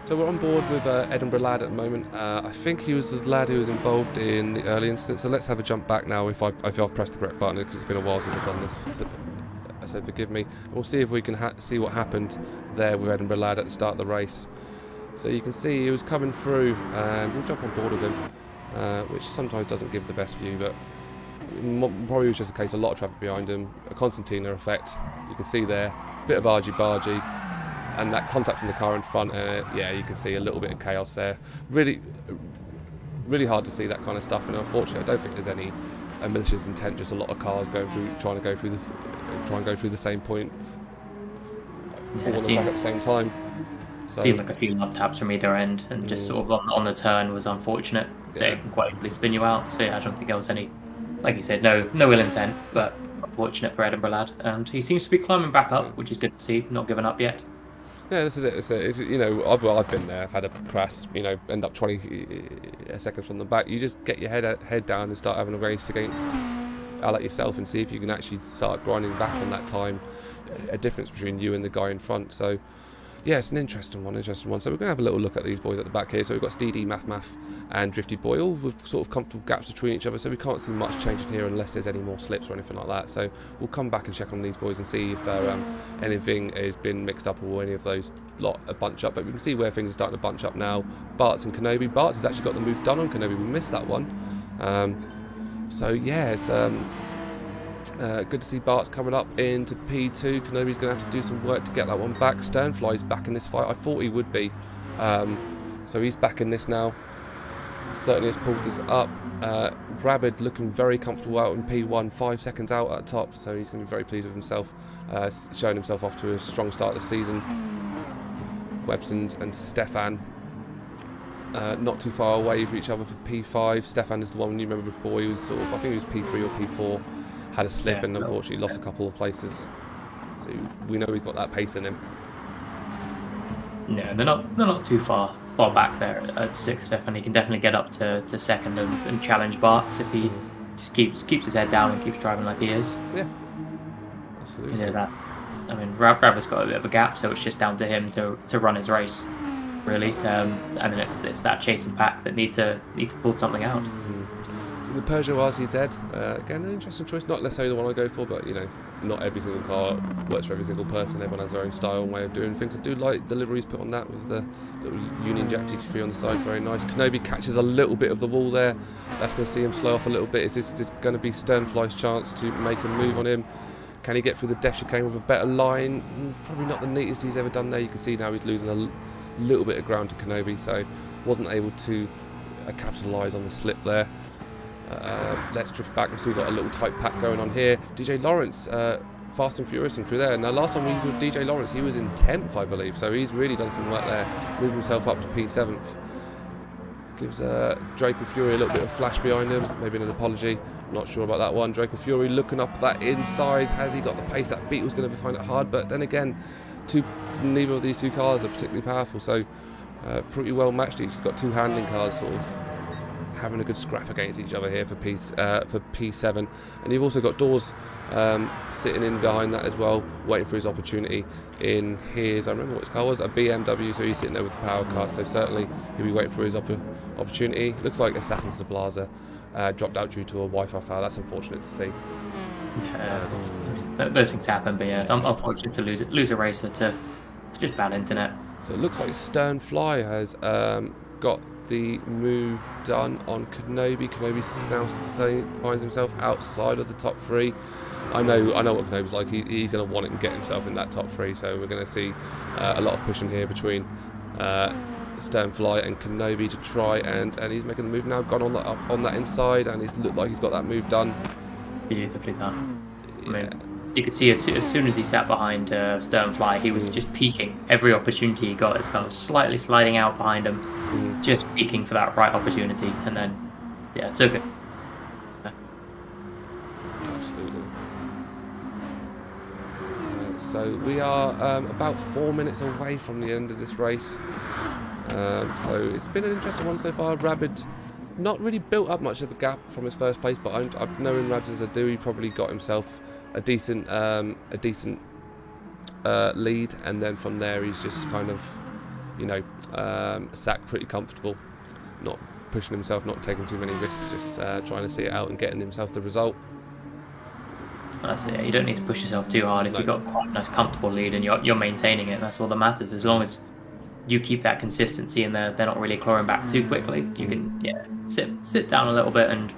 So we're on board with Edinburgh Lad at the moment. I think he was the lad who was involved in the early incident. So let's have a jump back now if I've pressed the correct button, because it's been a while since I've done this. So forgive me. We'll see if we can see what happened there with Edinburgh Lad at the start of the race. So you can see he was coming through, and we'll jump on board with him, which sometimes doesn't give the best view, but probably was just a case of a lot of traffic behind him, a Constantina effect. You can see there, a bit of argy-bargy, and that contact from the car in front, you can see a little bit of chaos there. Really, really hard to see that kind of stuff, and unfortunately I don't think there's any malicious intent, just a lot of cars trying to go through the same point all on the track at the same time. So, seemed like a few love taps from either end, and just sort of on the turn was unfortunate. They can quite easily spin you out. So I don't think there was any, like you said, no ill intent, but unfortunate for Edinburgh Lad. And he seems to be climbing back up, which is good to see. Not giving up yet. Yeah, this is it. I've been there. I've had a crash. End up 20 seconds from the back. You just get your head down and start having a race against yourself, and see if you can actually start grinding back on that time. A difference between you and the guy in front. So Yeah, it's an interesting one. So we're going to have a little look at these boys at the back here. So we've got Steedy, Math, and Drifty Boy, all with sort of comfortable gaps between each other. So we can't see much changing here unless there's any more slips or anything like that. So we'll come back and check on these boys and see if anything has been mixed up or any of those lot a bunch up. But we can see where things are starting to bunch up now. Bart's and Kenobi. Bart's has actually got the move done on Kenobi. We missed that one. So yeah, it's good to see Bart's coming up into P2. Kenobi's going to have to do some work to get that one back. Sternfly's back in this fight. I thought he would be. So he's back in this now. Certainly has pulled this up. Rabid looking very comfortable out in P1, 5 seconds out at the top. So he's going to be very pleased with himself. Showing himself off to a strong start this season. Websons and Stefan not too far away from each other for P5. Stefan is the one you remember before. He was sort of, I think he was P3 or P4. Had a slip and unfortunately lost a couple of places. So we know he's got that pace in him. Yeah, they're not too far back there at 6th. Stefan, he can definitely get up to 2nd and challenge Bart's if he just keeps his head down and keeps driving like he is. Yeah, absolutely. Yeah, that. I mean, Rabbit's got a bit of a gap, so it's just down to him to run his race. Really, I mean, it's that chasing pack that need to pull something out. So the Peugeot RCZ, again, an interesting choice. Not necessarily the one I go for, but you know, not every single car works for every single person. Everyone has their own style and way of doing things. I do like the liveries put on that with the little Union Jack GT3 on the side. Very nice. Kenobi catches a little bit of the wall there. That's going to see him slow off a little bit. Is this going to be Sternfly's chance to make a move on him? Can he get through the depth chicane with a better line? Probably not the neatest he's ever done there. You can see now he's losing a little bit of ground to Kenobi, so wasn't able to capitalise on the slip there. Let's drift back. We've got a little tight pack going on here. DJ Lawrence, fast and furious and through there. Now last time we were with DJ Lawrence, he was in 10th, I believe, so he's really done some work there. Moved himself up to P7th. Gives Draco Fury a little bit of flash behind him, maybe an apology. Not sure about that one. Draco Fury looking up that inside. Has he got the pace? That Beetle's going to find it hard, but then again, neither of these two cars are particularly powerful, so pretty well matched. You've got two handling cars sort of having a good scrap against each other here for P7, and you've also got Dawes sitting in behind that as well, waiting for his opportunity in his, I remember what his car was, a BMW, so he's sitting there with the power car, so certainly he'll be waiting for his opportunity. Looks like Assassin Sablaza dropped out due to a Wi-Fi fail. That's unfortunate to see. Those things happen, but yeah, it's unfortunate to lose a racer to just bad internet. So it looks like Sternfly has got the move done on Kenobi. Kenobi now finds himself outside of the top 3. I know what Kenobi's like. He's going to want it and get himself in that top 3. So we're going to see a lot of pushing here between Sternfly and Kenobi to try and he's making the move now. Gone on that inside, and he's looked like he's got that move done. Beautifully done. Yeah. I mean, you could see as soon as he sat behind Sternfly, he was just peeking. Every opportunity he got is kind of slightly sliding out behind him, just peeking for that right opportunity, and then, yeah, took it. Absolutely. So we are about 4 minutes away from the end of this race. So it's been an interesting one so far. Rabid not really built up much of a gap from his first place, but I'm knowing Rabs as I do, he probably got himself a decent lead, and then from there he's just kind of, you know, sat pretty comfortable, not pushing himself, not taking too many risks, just trying to see it out and getting himself the result. That's it. You don't need to push yourself too hard if you've got quite a nice comfortable lead and you're maintaining it. That's all that matters. As long as you keep that consistency and they're not really clawing back too quickly, you can sit down a little bit and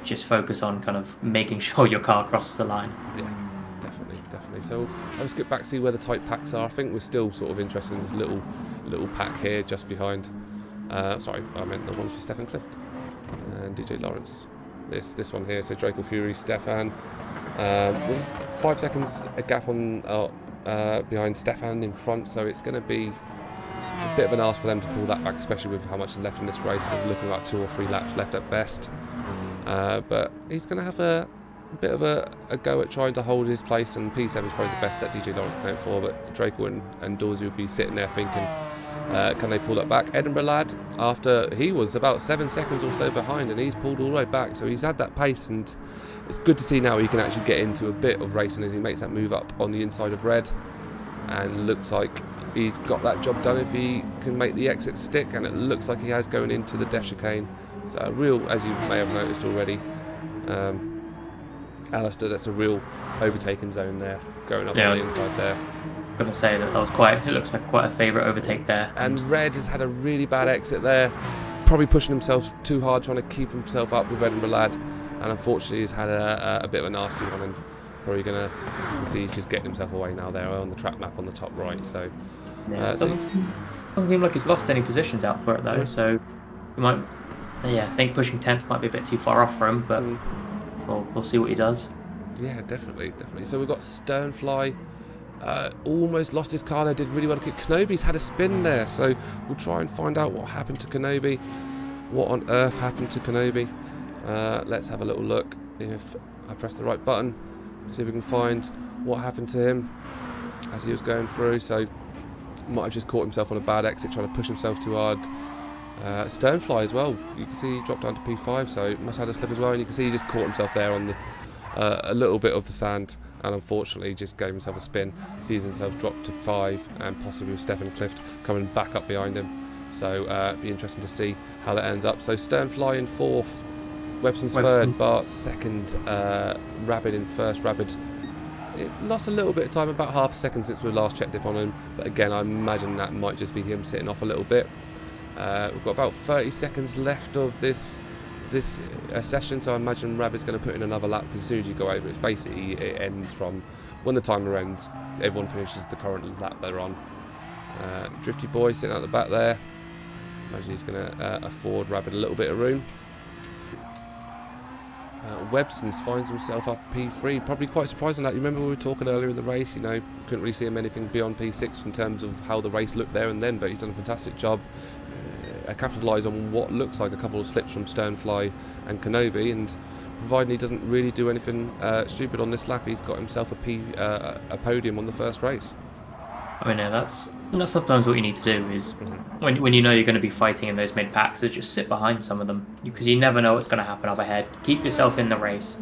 just focus on kind of making sure your car crosses the line. Yeah, definitely. So let's get back to see where the tight packs are. I think we're still sort of interested in this little pack here just behind. Sorry, I meant the ones for Stefan Clift and DJ Lawrence. This one here. So Draco Fury, Stefan, with 5 seconds a gap on behind Stefan in front. So it's going to be a bit of an ask for them to pull that back, especially with how much is left in this race. So looking like 2 or 3 laps left at best. But he's going to have a bit of a go at trying to hold his place, and P7 is probably the best that DJ Lawrence can hope for, but Draco and Dorsey will be sitting there thinking, can they pull that back? Edinburgh lad, after he was about 7 seconds or so behind, and he's pulled all the way back, so he's had that pace, and it's good to see now he can actually get into a bit of racing as he makes that move up on the inside of red, and looks like he's got that job done if he can make the exit stick, and it looks like he has going into the depth chicane. So a real, as you may have noticed already, Alistair, that's a real overtaking zone there, going up on the inside there. I'm going to say that was quite, it looks like quite a favourite overtake there. And Red has had a really bad exit there, probably pushing himself too hard, trying to keep himself up with Edinburgh Lad, and unfortunately he's had a bit of a nasty one, and probably going to see he's just getting himself away now there on the track map on the top right. So yeah, doesn't seem like he's lost any positions out for it though, so he might, I think pushing 10th might be a bit too far off for him, but we'll see what he does. Yeah, definitely. So we've got Sternfly, almost lost his car there, did really well to kick. Kenobi's had a spin there, so we'll try and find out what happened to Kenobi. What on earth happened to Kenobi? Let's have a little look if I press the right button, see if we can find what happened to him as he was going through. So might have just caught himself on a bad exit, trying to push himself too hard. Sternfly as well, you can see he dropped down to P5, so must have had a slip as well, and you can see he just caught himself there on the a little bit of the sand, and unfortunately just gave himself a spin, sees himself drop to 5, and possibly with Stefan Clift coming back up behind him. So it'd be interesting to see how that ends up. So Sternfly in 4th, Webson's 3rd, Bart 2nd, Rabbit in 1st. Rabbit, it lost a little bit of time, about half a second since we last checked up on him, but again I imagine that might just be him sitting off a little bit. We've got about 30 seconds left of this session, so I imagine Rabbit's going to put in another lap, because as soon as you go over, it's basically, it ends from when the timer ends, everyone finishes the current lap they're on. Drifty Boy sitting at the back there, imagine he's going to afford Rabbit a little bit of room. Websons finds himself up P3, probably quite surprising that. You remember we were talking earlier in the race, couldn't really see him anything beyond P6 in terms of how the race looked there and then, but he's done a fantastic job. Capitalise on what looks like a couple of slips from Sternfly and Kenobi, and providing he doesn't really do anything stupid on this lap, he's got himself a podium on the first race. I mean, that's sometimes what you need to do is when you know you're going to be fighting in those mid packs, is just sit behind some of them, because you never know what's going to happen up ahead. Keep yourself in the race,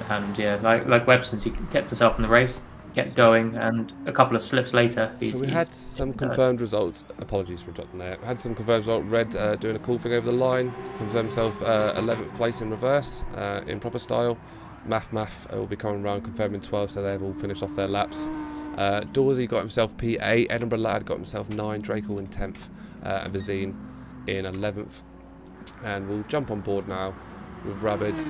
and like Websons, he kept himself in the race, kept going, and a couple of slips later. So we had some confirmed results. Apologies for interrupting there. We had some confirmed results. Red doing a cool thing over the line, confirmed himself 11th place in reverse in proper style. Math will be coming around confirming 12, so they've all finished off their laps. Dorsey got himself P8, Edinburgh Lad got himself 9, Draco in 10th, and Vizine in 11th. And we'll jump on board now with Rabbit.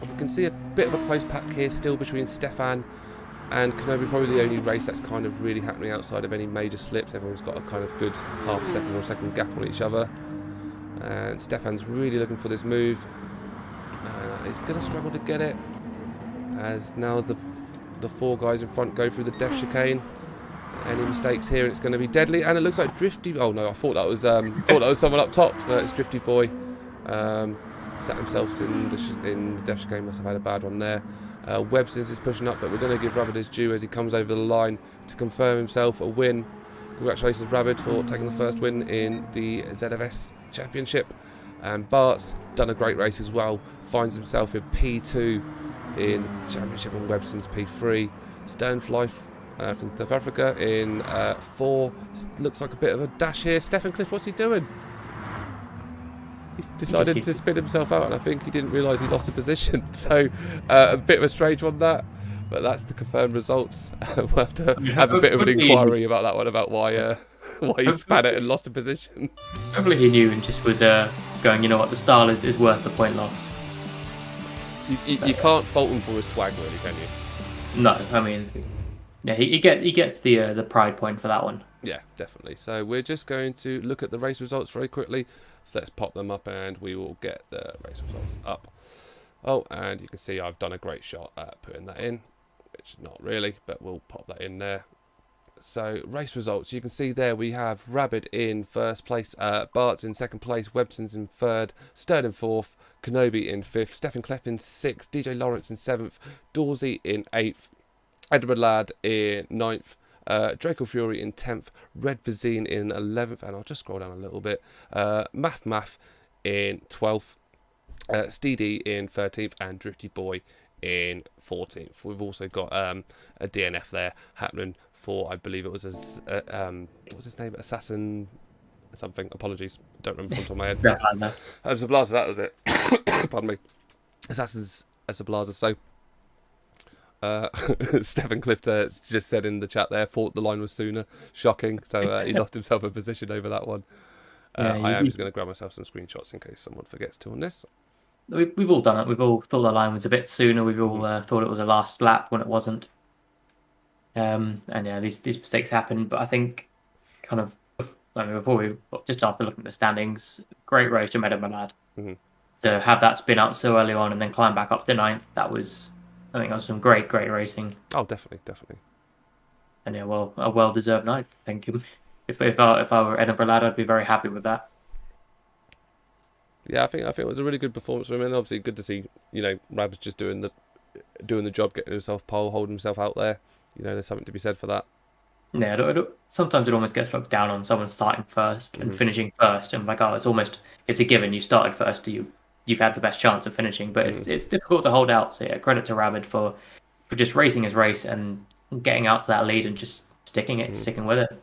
We can see a bit of a close pack here still between Stefan and Kenobi, probably the only race that's kind of really happening outside of any major slips. Everyone's got a kind of good half a second or second gap on each other. And Stefan's really looking for this move. He's going to struggle to get it, as now the 4 guys in front go through the depth chicane. Any mistakes here and it's going to be deadly. And it looks like Drifty. Oh no, I thought that was someone up top. No, it's Drifty Boy. Sat himself in the depth chicane. Must have had a bad one there. Websons is pushing up, but we're going to give Rabbit his due as he comes over the line to confirm himself a win. Congratulations, Rabbit, for taking the first win in the ZFS Championship. And Bart's done a great race as well. Finds himself in P2 in the Championship, and Websons P3. Sternfly from South Africa in 4. Looks like a bit of a dash here. Stefan Cliff, what's he doing? He's decided to spin himself out, and I think he didn't realise he lost a position. So a bit of a strange one, that. But that's the confirmed results. We'll have to have a bit of an inquiry about that one, about why he span it and lost a position. Probably he knew and just was going, you know what, the style is worth the point loss. You can't fault him for his swag, really, can you? No, I mean, yeah, he gets the pride point for that one. Yeah, definitely. So we're just going to look at the race results very quickly. So let's pop them up and we will get the race results up. Oh, and you can see I've done a great shot at putting that in, which not really, but we'll pop that in there. So race results, you can see there we have Rabbit in 1st place, Bart's in 2nd place, Websons in 3rd, Stern in 4th, Kenobi in 5th, Stefan Clef in 6th, DJ Lawrence in 7th, Dorsey in 8th, Edinburgh Lad in 9th, Draco Fury in 10th, Red Vizine in 11th, and I'll just scroll down a little bit, Math in 12th, Steedy in 13th, and Drifty Boy in 14th. We've also got a DNF there happening for, I believe it was what was his name? Assassin something. Apologies, don't remember from the top of my head. Zablaza, that was it. Pardon me. Assassin's Zablaza. So Stefan Clift just said in the chat there, thought the line was sooner. Shocking. So he lost himself a position over that one. I am just going to grab myself some screenshots in case someone forgets to on this. We've all done it. We've all thought the line was a bit sooner. We've all thought it was a last lap when it wasn't. And yeah, these mistakes happen. But I think just after looking at the standings, great race to Meadow Malad. To have that spin out so early on and then climb back up to 9th, I think that was some great racing. Oh, definitely. And yeah, well, a well-deserved night. Thank you. If I were Edinburgh Lad, I'd be very happy with that. Yeah, I think it was a really good performance from him. And obviously, good to see Rab's just doing the job, getting himself pole, holding himself out there. There's something to be said for that. Yeah, sometimes it almost gets looked down on someone starting first and finishing first, and like, it's a given. You started first, you've had the best chance of finishing, but it's difficult to hold out. So yeah, credit to Rabid for just racing his race and getting out to that lead and just sticking with it,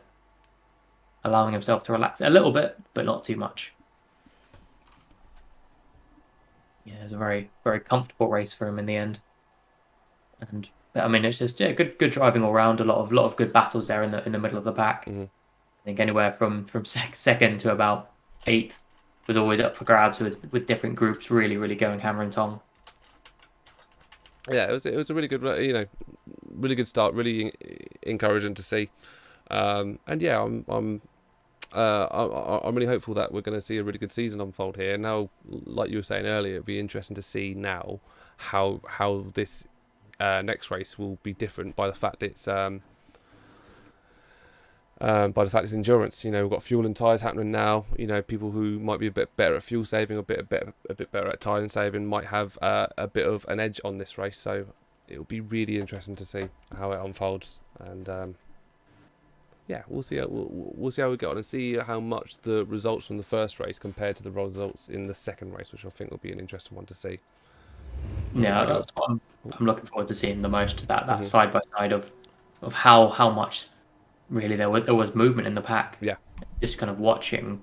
allowing himself to relax a little bit, but not too much. Yeah, it was a very, very comfortable race for him in the end. And I mean, it's just good driving all round. A lot of good battles there in the middle of the pack. I think anywhere from second to about 8th was always up for grabs with different groups really going hammer and tong. Yeah, it was a really good really good start, really encouraging to see. And yeah, I'm really hopeful that we're going to see a really good season unfold here. Now, like you were saying earlier, it'd be interesting to see now how this next race will be different by the fact it's endurance. We've got fuel and tyres happening now. People who might be a bit better at fuel saving, a bit better at tyre saving, might have a bit of an edge on this race. So it'll be really interesting to see how it unfolds. And yeah, we'll see how we get on and see how much the results from the first race compared to the results in the second race, which I think will be an interesting one to see. Yeah, that's what I'm looking forward to seeing the most. That side by side of how much really there was movement in the pack. Yeah, just kind of watching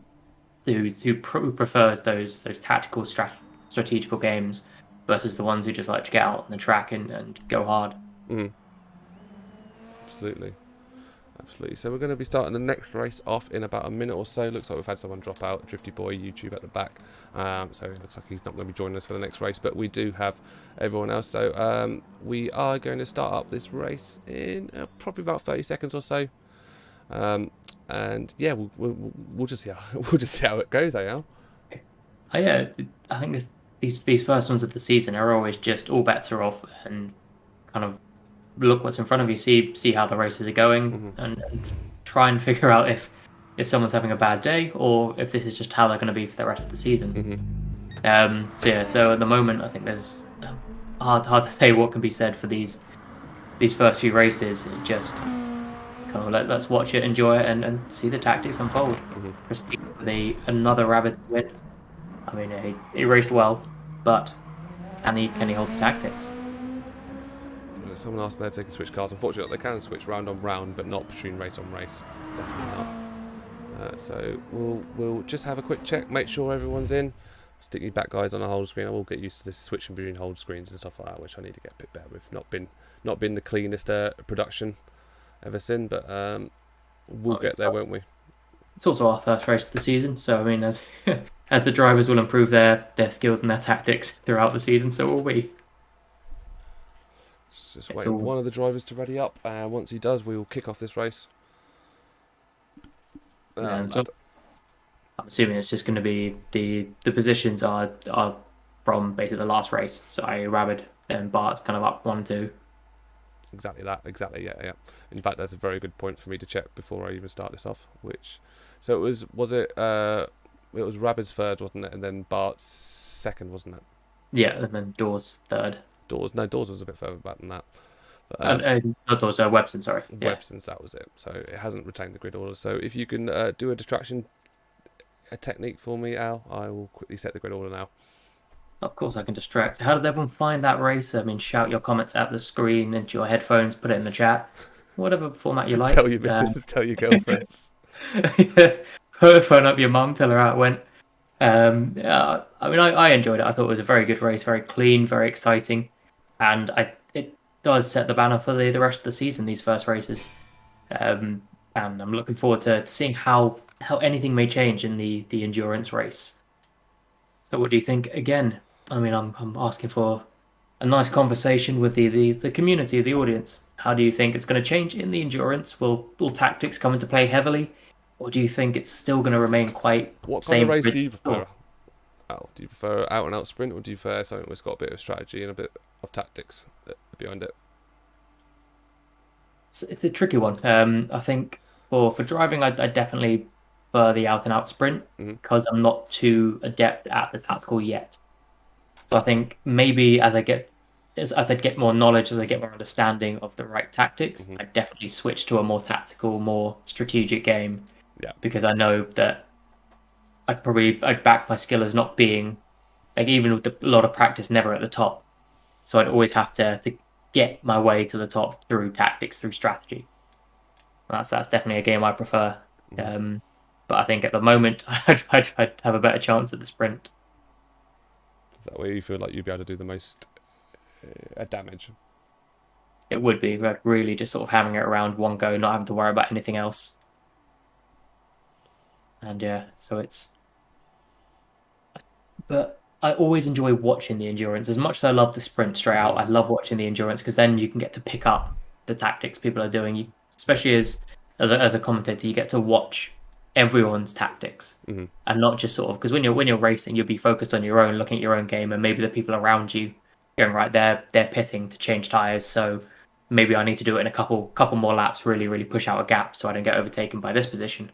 who prefers those tactical strategical games versus the ones who just like to get out on the track and go hard. Absolutely. So we're going to be starting the next race off in about a minute or so. Looks like we've had someone drop out, Drifty Boy YouTube at the back. So it looks like he's not going to be joining us for the next race, but we do have everyone else. So we are going to start up this race in probably about 30 seconds or so. And yeah, we'll just see how it goes, Al. Yeah, I think these first ones of the season are always just all bets are off and kind of look what's in front of you, see how the races are going, and try and figure out if someone's having a bad day or if this is just how they're going to be for the rest of the season. So at the moment, I think there's hard to say what can be said for these first few races. It just kind of let's watch it, enjoy it, and see the tactics unfold. Proceed with another Rabbit win. I mean, he raced well, but can he hold the tactics? Someone asked if they can switch cars. Unfortunately, they can switch round on round, but not between race on race. Definitely not. So we'll just have a quick check, make sure everyone's in. Stick you back, guys, on a hold screen. I will get used to this switching between hold screens and stuff like that, which I need to get a bit better with. Not been the cleanest production ever since, but we'll get there, won't we? It's also our first race of the season, so I mean, as the drivers will improve their skills and their tactics throughout the season, so will we. Just waiting for one of the drivers to ready up, and once he does, we will kick off this race. I'm assuming it's just going to be the positions are from basically the last race. So Rabbit and Bart's kind of up 1-2. Exactly that. Exactly. Yeah. In fact, that's a very good point for me to check before I even start this off. So it was Rabbit's third, wasn't it, and then Bart's second, wasn't it? Yeah, and then Dawes third. Dawes was a bit further back than that. Not Dawes, Webson, sorry. Webson's, that was it. So it hasn't retained the grid order. So if you can do a technique for me, Al, I will quickly set the grid order now. Of course, I can distract. How did everyone find that race? I mean, shout your comments at the screen, into your headphones, put it in the chat, whatever format you like. Tell your missus, tell your girlfriends. Yeah. Phone up your mum, tell her how it went. Yeah, I mean, I enjoyed it. I thought it was a very good race, very clean, very exciting, and it does set the banner for the rest of the season. These first races, and I'm looking forward to seeing how anything may change in the endurance race. So, what do you think? Again, I mean, I'm asking for a nice conversation with the community, the audience. How do you think it's going to change in the endurance? Will tactics come into play heavily, or do you think it's still going to remain quite What kind same? of race do you prefer? Al, do you prefer out and out sprint, or do you prefer something that's got a bit of strategy and a bit of tactics behind it? It's a tricky one. I think for driving, I definitely prefer the out and out sprint because I'm not too adept at the tactical yet. So I think maybe as I get more knowledge, as I get more understanding of the right tactics, I definitely switch to a more tactical, more strategic game. Yeah. Because I know that I'd back my skill as not being, like, even with a lot of practice, never at the top. So I'd always have to get my way to the top through tactics, through strategy. That's definitely a game I prefer. But I think at the moment I'd have a better chance at the sprint. That way you feel like you'd be able to do the most damage. It would be like really just sort of hammering it around one go, not having to worry about anything else. And yeah, so it's. But I always enjoy watching the endurance. As much as I love the sprint straight out, I love watching the endurance because then you can get to pick up the tactics people are doing. Especially as a commentator, you get to watch everyone's tactics and not just sort of, because when you're racing, you'll be focused on your own, looking at your own game, and maybe the people around you going, right, they're pitting to change tires, so maybe I need to do it in a couple more laps, really push out a gap so I don't get overtaken by this position.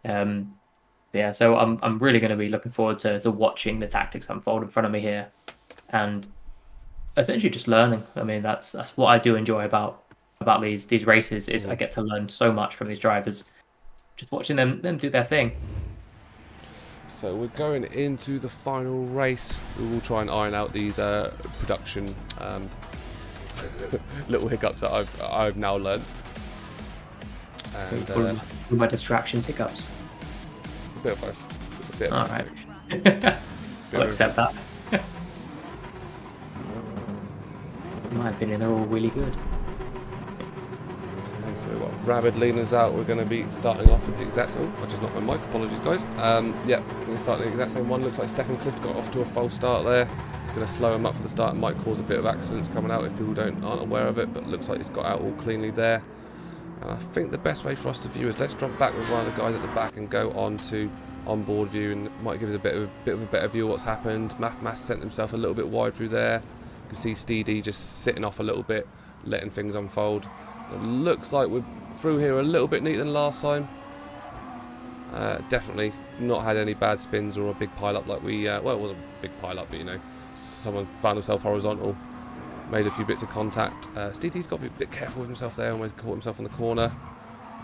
Yeah, so I'm really going to be looking forward to watching the tactics unfold in front of me here, and essentially just learning. I mean, that's what I do enjoy about these races is I get to learn so much from these drivers, just watching them do their thing. So we're going into the final race. We will try and iron out these production little hiccups that I've now learned. And my distractions, hiccups. A bit of both. All right. I'll accept that. In my opinion, they're all really good. Okay, so we've got Rabid leading us out. We're going to be starting off with the exact same. I just knocked my mic. Apologies, guys. Yeah, we're going to start the exact same one. Looks like Stefan Clift got off to a false start there. It's going to slow him up for the start. It might cause a bit of accidents coming out if people aren't aware of it. But looks like it's got out all cleanly there. And I think the best way for us to view is let's jump back with one of the guys at the back and go on to onboard view, and it might give us a bit of a better view of what's happened. Mass sent himself a little bit wide through there. You can see Steedy just sitting off a little bit, letting things unfold. It looks like we're through here a little bit neater than last time. Definitely not had any bad spins or a big pile up like we. Well, it wasn't a big pile up, but you know, someone found himself horizontal. Made a few bits of contact. Steedy's got to be a bit careful with himself there, almost caught himself on the corner.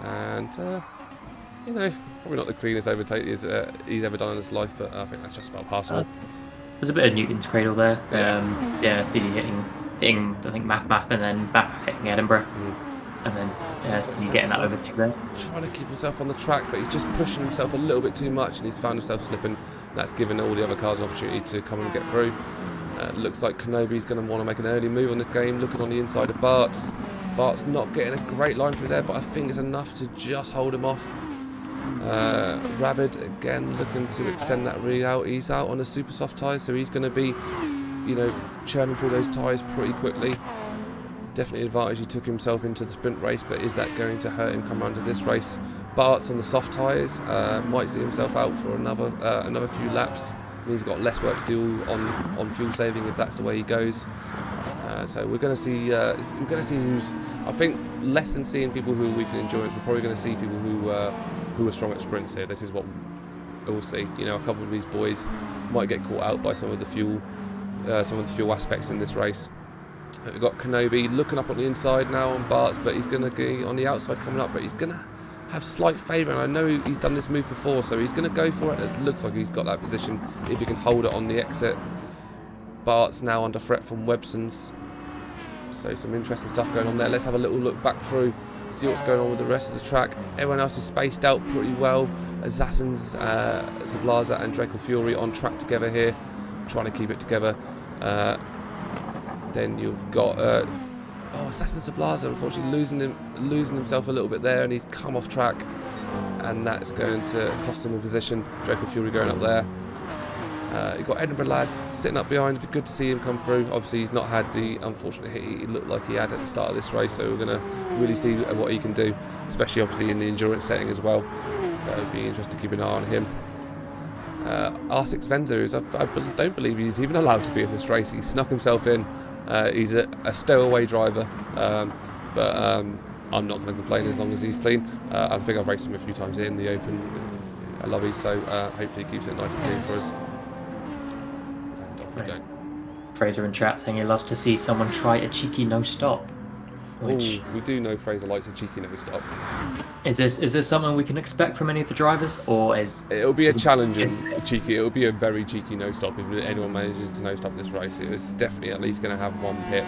And, you know, probably not the cleanest overtake he's ever done in his life, but I think that's just about passable. There's a bit of Newton's cradle there. Yeah, Steedy hitting I think Map, and then Map hitting Edinburgh. And then Steedy getting that overtake there. Trying to keep himself on the track, but he's just pushing himself a little bit too much, and he's found himself slipping. That's given all the other cars an opportunity to come and get through. Looks like Kenobi's going to want to make an early move on this game, looking on the inside of Bart's. Bart's not getting a great line through there, but I think it's enough to just hold him off. Rabid, again, looking to extend that read out. He's out on a super soft tyre, so he's going to be, you know, churning through those tyres pretty quickly. Definitely advantage he took himself into the sprint race, but is that going to hurt him come around to this race? Bart's on the soft tyres, might see himself out for another few laps. He's got less work to do on fuel saving if that's the way he goes. So we're going to see who's. I think less than seeing people who are weak in endurance, we're probably going to see people who are strong at sprints here. This is what we'll see. You know, a couple of these boys might get caught out by some of the fuel aspects in this race. We've got Kenobi looking up on the inside now on Bart's, but he's going to be on the outside coming up, but he's going to have slight favour, and I know he's done this move before, so he's going to go for it. It looks like he's got that position if he can hold it on the exit. Bart's now under threat from Webson's. So some interesting stuff going on there. Let's have a little look back through, see what's going on with the rest of the track. Everyone else is spaced out pretty well. Assassins, Sablaza and Draco Fury on track together here, trying to keep it together. Then you've got Assassin Sablaza, unfortunately losing himself a little bit there, and he's come off track, and that's going to cost him a position. Draco Fury going up there. You've got Edinburgh Lad sitting up behind. It'd be good to see him come through. Obviously, he's not had the unfortunate hit he looked like he had at the start of this race, so we're going to really see what he can do, especially obviously in the endurance setting as well. So it'd be interesting to keep an eye on him. R6 Venza, I don't believe he's even allowed to be in this race. He snuck himself in. He's a stowaway driver, but I'm not going to complain as long as he's clean. I think I've raced him a few times in the open lobby, so hopefully he keeps it nice and clean for us. And off we go. Fraser in chat saying he loves to see someone try a cheeky no stop. Which we do know Fraser likes a cheeky no stop. Is this something we can expect from any of the drivers, or it'll be a challenging cheeky? It'll be a very cheeky no stop if anyone manages to no stop this race. It's definitely at least going to have one pit.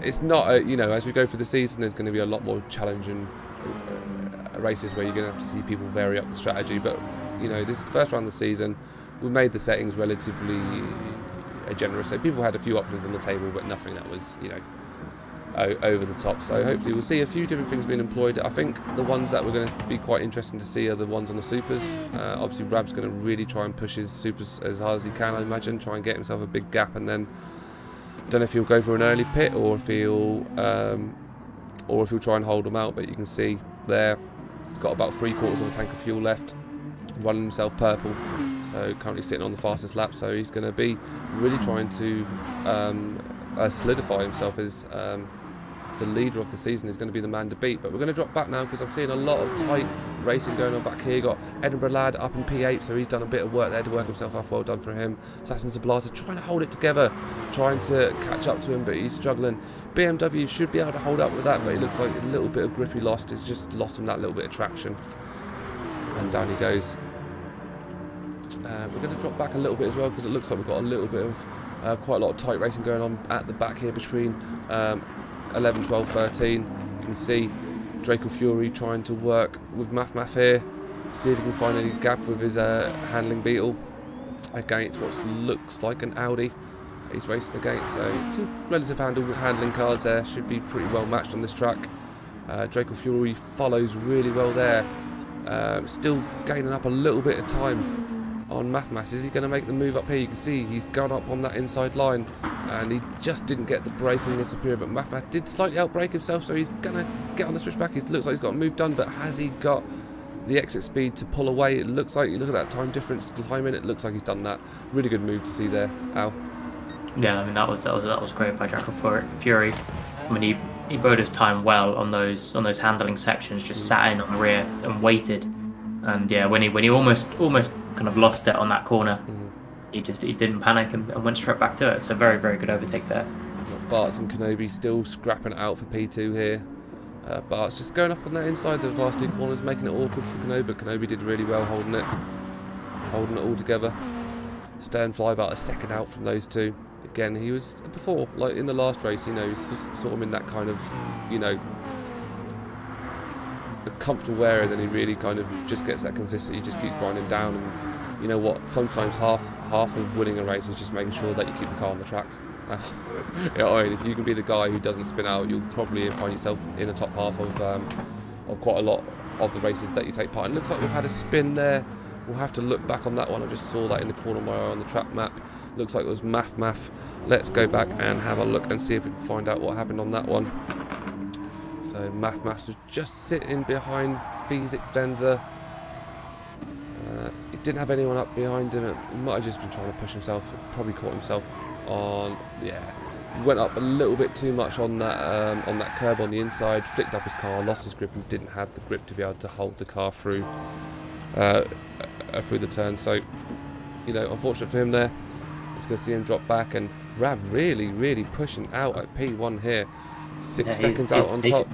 It's not as we go through the season, there's going to be a lot more challenging races where you're going to have to see people vary up the strategy. But this is the first round of the season. We made the settings relatively generous, so people had a few options on the table, but nothing that was over the top. So hopefully we'll see a few different things being employed. I think the ones that we're going to be quite interesting to see are the ones on the supers. Obviously Rab's going to really try and push his supers as hard as he can, I imagine, try and get himself a big gap, and then I don't know if he'll go for an early pit or if he'll try and hold them out. But you can see there he's got about 3/4 of a tank of fuel left, running himself purple, so currently sitting on the fastest lap. So he's going to be really trying to solidify himself as the leader of the season. Is going to be the man to beat. But we're going to drop back now because I'm seeing a lot of tight racing going on back here. You got Edinburgh Lad up in P8, so he's done a bit of work there to work himself up. Well done for him. Assassin Sablaza trying to hold it together, trying to catch up to him, but he's struggling. BMW should be able to hold up with that, but it looks like a little bit of grip he lost. It's just lost him that little bit of traction, and down he goes. We're going to drop back a little bit as well because it looks like we've got a little bit of quite a lot of tight racing going on at the back here between 11, 12, 13. You can see Draco Fury trying to work with Math here, see if he can find any gap with his handling beetle against what looks like an Audi he's racing against. So two relative handling cars there, should be pretty well matched on this track. Draco Fury follows really well there, still gaining up a little bit of time on Mathmas. Is he going to make the move up here? You can see he's gone up on that inside line, and he just didn't get the braking in Superior, but Mathmas did slightly outbrake himself, so he's going to get on the switchback. He looks like he's got a move done, but has he got the exit speed to pull away? It looks like, you look at that time difference climbing, it looks like he's done that. Really good move to see there, Al. Yeah, I mean that was great by Draco Fury. I mean he bode his time well on those handling sections, just sat in on the rear and waited. And yeah, when he almost kind of lost it on that corner, he didn't panic and went straight back to it. So very, very good overtake there. Bart's and Kenobi still scrapping it out for P2 here. Bart's just going up on that inside of the last two corners, making it awkward for Kenobi, but Kenobi did really well holding it all together. Sternfly about a second out from those two. Again, he was before, like in the last race, he's sort of in that kind of, a comfortable area, and then he really kind of just gets that consistency, he just keeps grinding down. And you know what, sometimes half of winning a race is just making sure that you keep the car on the track. If you can be the guy who doesn't spin out, you'll probably find yourself in the top half of quite a lot of the races that you take part in. Looks like we've had a spin there. We'll have to look back on that one. I just saw that in the corner of my eye on the track map. Looks like it was Math. Let's go back and have a look and see if we can find out what happened on that one. So Math was just sitting behind Fizik Venza. He didn't have anyone up behind him. He might have just been trying to push himself. Probably caught himself on. Yeah, he went up a little bit too much on that curb on the inside. Flicked up his car, lost his grip, and didn't have the grip to be able to hold the car through the turn. So, unfortunate for him there. It's going to see him drop back, and Rab really pushing out at P1 here. 6 seconds out on top.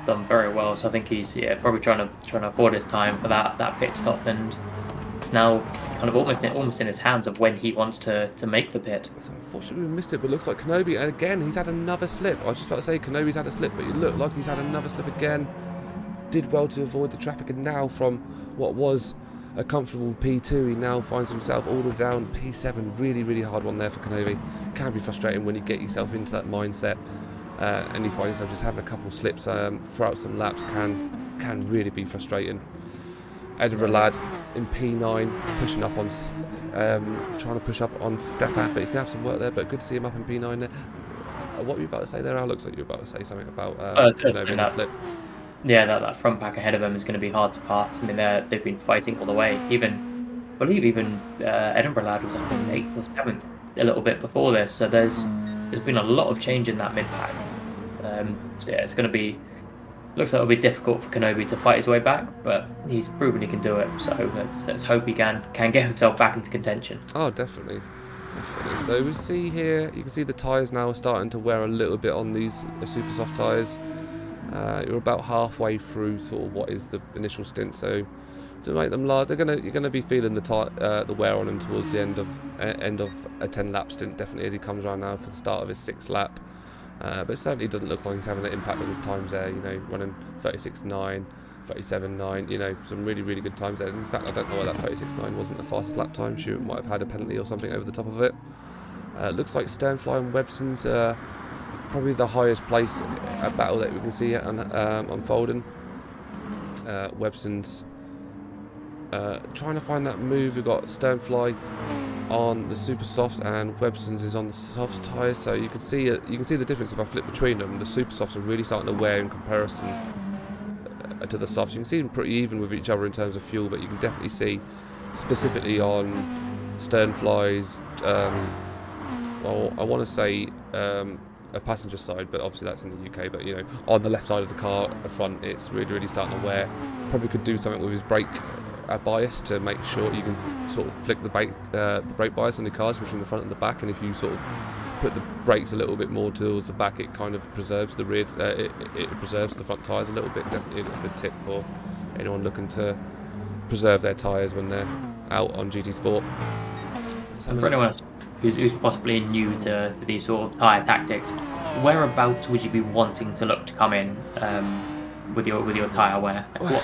done very well. So I think he's probably trying to afford his time for that pit stop, and it's now kind of almost in his hands of when he wants to make the pit. So unfortunately we missed it, but it looks like Kenobi, and again he's had another slip. I was just about to say Kenobi's had a slip, but it looked like he's had another slip again. Did well to avoid the traffic, and now from what was a comfortable P2, he now finds himself all the way down P7. Really hard one there for Kenobi. Can be frustrating when you get yourself into that mindset and you find yourself just having a couple of slips throughout some laps. Can really be frustrating. Edinburgh lad in P9 pushing up on trying to push up on Stefan, but he's gonna have some work there, but good to see him up in P9 there. What were you about to say there, Al? Looks like you were about to say something about Kenobi in the slip. Yeah, that front pack ahead of him is going to be hard to pass. I mean, they've been fighting all the way. I believe Edinburgh lad was up in 8th or 7th a little bit before this. So there's been a lot of change in that mid pack. So yeah, it's going to be. Looks like it'll be difficult for Kenobi to fight his way back, but he's proven he can do it. So let's hope he can get himself back into contention. Oh, definitely. So we see here, you can see the tyres now are starting to wear a little bit on these super soft tyres. You're about halfway through sort of what is the initial stint, so to make them large, you're gonna be feeling the wear on him towards the end of a 10-lap stint, definitely, as he comes around now for the start of his 6th lap. But it certainly doesn't look like he's having an impact on his times there. You know, running 36.9, 37.9. You know, some really good times there. In fact, I don't know why that 36.9 wasn't the fastest lap time. Stewart might have had a penalty or something over the top of it. Looks like Sternfly and Webson's probably the highest place battle that we can see unfolding. Webson's trying to find that move. We've got Sternfly on the super softs and Webson's is on the soft tyres, so you can see the difference if I flip between them. The super softs are really starting to wear in comparison to the softs. You can see them pretty even with each other in terms of fuel, but you can definitely see specifically on Sternfly's well, I want to say a passenger side, but obviously that's in the UK, but you know, on the left side of the car at the front, it's really starting to wear. Probably could do something with his brake bias to make sure you can sort of flick the brake bias on the cars between the front and the back, and if you sort of put the brakes a little bit more towards the back, it kind of preserves the rear, it preserves the front tyres a little bit. Definitely a good tip for anyone looking to preserve their tyres when they're out on GT Sport. And for anyone else who's possibly new to these sort of tyre tactics, whereabouts would you be wanting to look to come in with your tyre wear? Like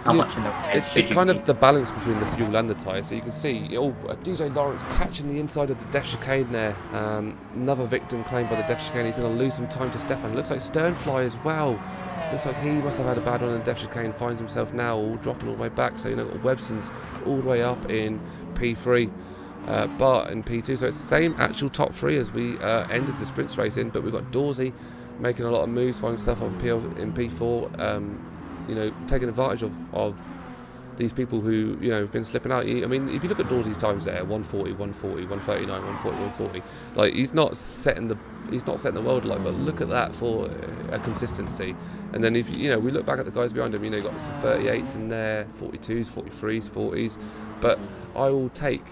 how much in the it's kind of the balance between the fuel and the tyre. So you can see DJ Lawrence catching the inside of the def chicane there. Another victim claimed by the def chicane. He's going to lose some time to Stefan. Looks like Sternfly as well. Looks like he must have had a bad one in the def chicane. Finds himself now all dropping all the way back. So you know, Webson's all the way up in P3. Bart in P2, so it's the same actual top 3 as we ended the sprints race in, but we've got Dorsey making a lot of moves, finding himself on in P4, you know, taking advantage of these people who, you know, have been slipping out. I mean, if you look at Dorsey's times there, 140, 140, 139, 140, 140, like he's not setting the world alight, but look at that for a consistency. And then if you know, we look back at the guys behind him, you know, you've got some 38s in there, 42s, 43s, 40s, but I will take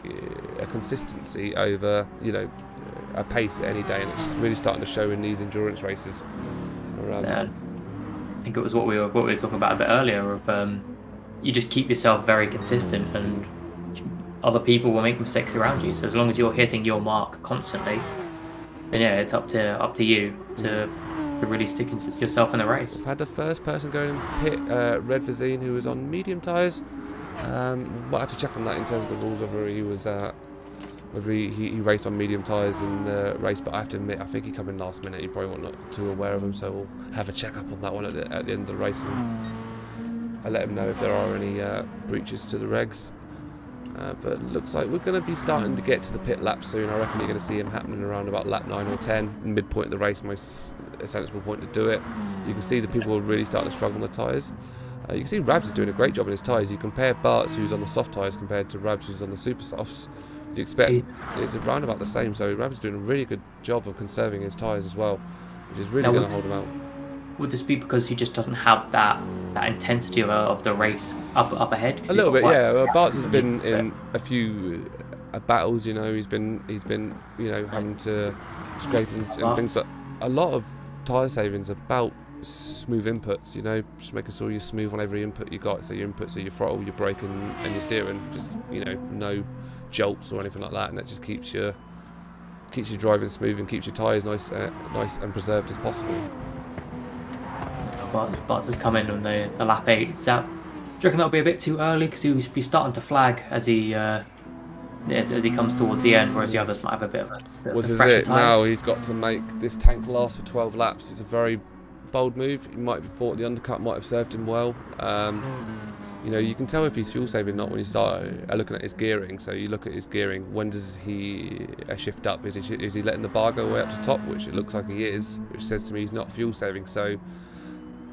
a consistency over, you know, a pace any day, and it's really starting to show in these endurance races. I think it was what we were talking about a bit earlier of you just keep yourself very consistent, and other people will make mistakes around you. So as long as you're hitting your mark constantly, then yeah, it's up to you to really stick yourself in the race. I've had the first person going in pit, Red Vizine, who was on medium tyres. Might have to check on that in terms of the rules, whether he was whether he raced on medium tyres in the race, but I have to admit, I think he came in last minute. He probably wasn't too aware of him, so we'll have a check up on that one at the end of the race, and I'll let him know if there are any breaches to the regs. But it looks like we're going to be starting to get to the pit lap soon. I reckon you're going to see him happening around about lap 9 or 10, midpoint of the race, most sensible point to do it. You can see the people are really starting to struggle on the tyres. You can see Rabs is doing a great job in his tyres. You compare Bart's, who's on the soft tyres, compared to Rabs, who's on the super softs. You expect it's around about the same. So Rabs is doing a really good job of conserving his tyres as well, which is really going to hold him out. Would this be because he just doesn't have that intensity of the race up ahead? A little bit, yeah. Bart's has been in a few battles. You know, he's been you know, having to scrape and things, but a lot of tyre savings about smooth inputs, you know, just making sure you're smooth on every input you got. So your inputs are your throttle, your brake, and your steering. Just, you know, no jolts or anything like that, and that just keeps your driving smooth and keeps your tyres nice and preserved as possible. Bottas has come in on the lap 8. So, do you reckon that'll be a bit too early, because he'll be starting to flag as he comes towards the end, whereas the others might have a bit of a fresher tyres? Now he's got to make this tank last for 12 laps. It's a very bold move. He might have thought the undercut might have served him well. You know, you can tell if he's fuel saving or not when you start looking at his gearing. So you look at his gearing. When does he shift up? Is he letting the bar go way up to top, which it looks like he is, which says to me he's not fuel saving. So,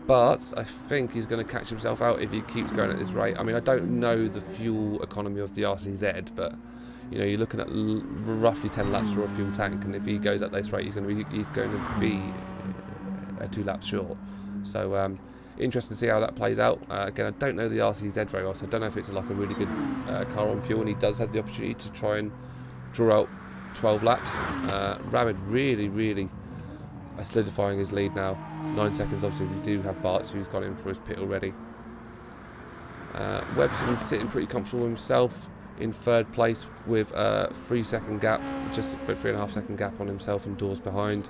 but I think he's going to catch himself out if he keeps going at this rate. I mean, I don't know the fuel economy of the RCZ, but you know, you're looking at roughly 10 laps for a fuel tank, and if he goes at this rate, he's going to be 2 laps short. So interesting to see how that plays out. Again, I don't know the RCZ very well, so I don't know if it's like a really good car on fuel, and he does have the opportunity to try and draw out 12 laps. Rabbit really solidifying his lead now. 9 seconds. Obviously, we do have Bartz, who's gone in for his pit already. Webson's sitting pretty comfortable himself in 3rd place with a 3-second gap, just about 3.5 second gap on himself and Dawes behind.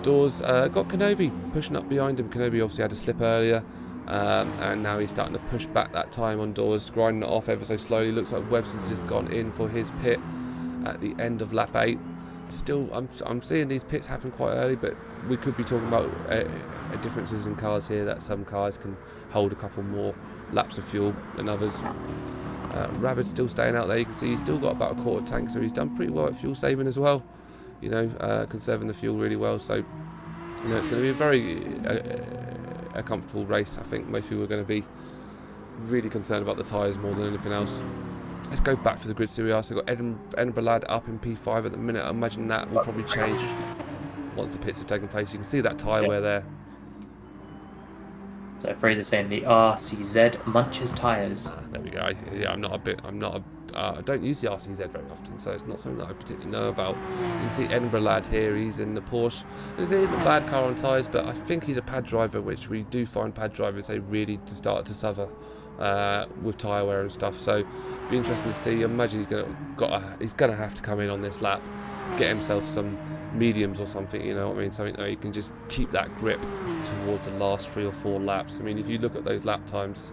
Dawes got Kenobi pushing up behind him. Kenobi obviously had a slip earlier, and now he's starting to push back that time on Dawes, grinding it off ever so slowly. Looks like Webson's just gone in for his pit at the end of lap 8. Still, I'm seeing these pits happen quite early, but we could be talking about differences in cars here, that some cars can hold a couple more laps of fuel than others. Rabbit's still staying out there. You can see he's still got about a quarter tank, so he's done pretty well at fuel saving as well. You know, conserving the fuel really well. So, you know, it's going to be a very a comfortable race. I think most people are going to be really concerned about the tyres more than anything else. Let's go back for the grid series. So we've got Edinburgh Lad up in P5 at the minute. I imagine that will probably change once the pits have taken place. You can see that tyre wear there. So Fraser's saying the RCZ munches tyres. There we go. Yeah, I don't use the RCZ very often, so it's not something that I particularly know about. You can see Edinburgh Lad here. He's in the Porsche. He's in a bad car on tyres, but I think he's a pad driver, which we do find pad drivers, they really start to suffer with tyre wear and stuff. So be interesting to see. I imagine he's gonna have to come in on this lap, get himself some mediums or something, you know what I mean, something that you can just keep that grip towards the last 3 or 4 laps. I mean, if you look at those lap times,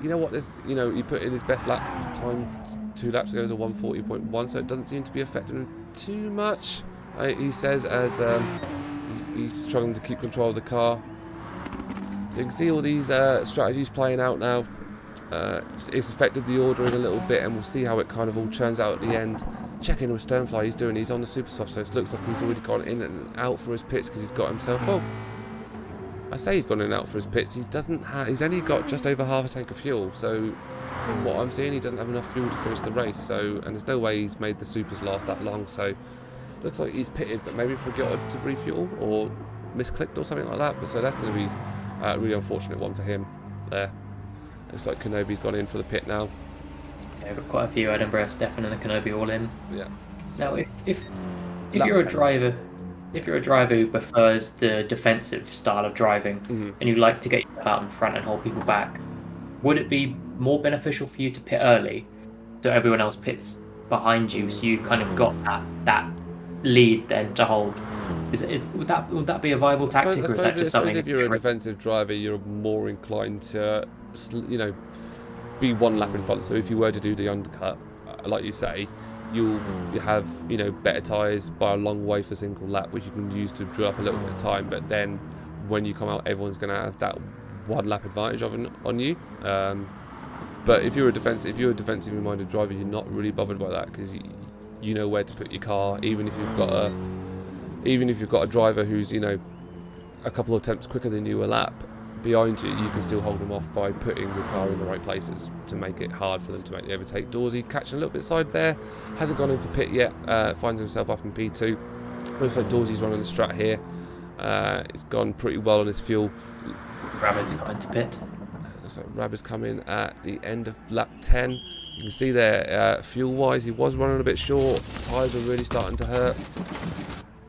you know what, he put in his best lap time 2 laps ago as a 140.1, so it doesn't seem to be affecting him too much, he says, as he's struggling to keep control of the car. So you can see all these strategies playing out now. It's affected the ordering a little bit, and we'll see how it kind of all turns out at the end. Check in with Sternfly, he's on the super soft, so it looks like he's already gone in and out for his pits because he's got himself, well, I say he's gone in and out for his pits, he's only got just over half a tank of fuel, so from what I'm seeing he doesn't have enough fuel to finish the race, so, and there's no way he's made the supers last that long, so looks like he's pitted but maybe forgot to refuel or misclicked or something like that, but so that's going to be a really unfortunate one for him there. Looks like Kenobi's gone in for the pit now. Yeah, got quite a few. Edinburgh, Stefan, and the Kenobi all in. Yeah. Now, if you're a driver, who prefers the defensive style of driving, and you like to get yourself out in front and hold people back, would it be more beneficial for you to pit early, so everyone else pits behind you, so you kind of got that lead then to hold? Would that be a viable tactic, or is that just something? If you're a defensive driver, you're more inclined to, you know, be 1 lap in front. So if you were to do the undercut, like you say, you have, you know, better tyres by a long way for a single lap, which you can use to draw up a little bit of time. But then when you come out, everyone's going to have that 1 lap advantage on you. But if you're a defensively minded driver, you're not really bothered by that, because you know where to put your car, even if you've got a driver who's, you know, a couple of attempts quicker than you a lap behind you, you can still hold them off by putting your car in the right places to make it hard for them to make the overtake. Dorsey catching a little bit side there, hasn't gone in for pit yet, finds himself up in P2. Looks like Dorsey's running the strat here. It's gone pretty well on his fuel. Rabbit's got into pit. Looks like Rabbit's come in at the end of lap 10. You can see there, fuel-wise, he was running a bit short. Tyres are really starting to hurt.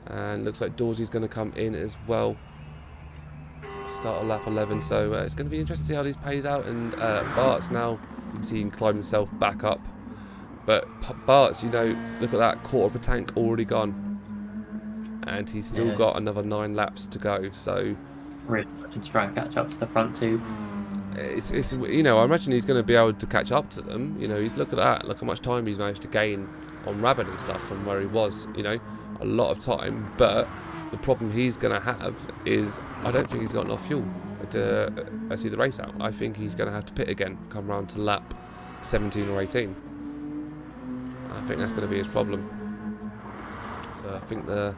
And looks like Dorsey's going to come in as well. start of lap 11. So it's going to be interesting to see how this plays out. And Bart's now, you can see he can climb himself back up. But Bart's, you know, look at that, quarter of a tank already gone. And he's still got another 9 laps to go. So really to try and catch up to the front two. It's you know, I imagine he's going to be able to catch up to them. You know, look at that, look how much time he's managed to gain on Rabbit and stuff from where he was. You know, a lot of time. But the problem he's going to have is I don't think he's got enough fuel to see the race out. I think he's going to have to pit again, come round to lap 17 or 18. I think that's going to be his problem. So I think the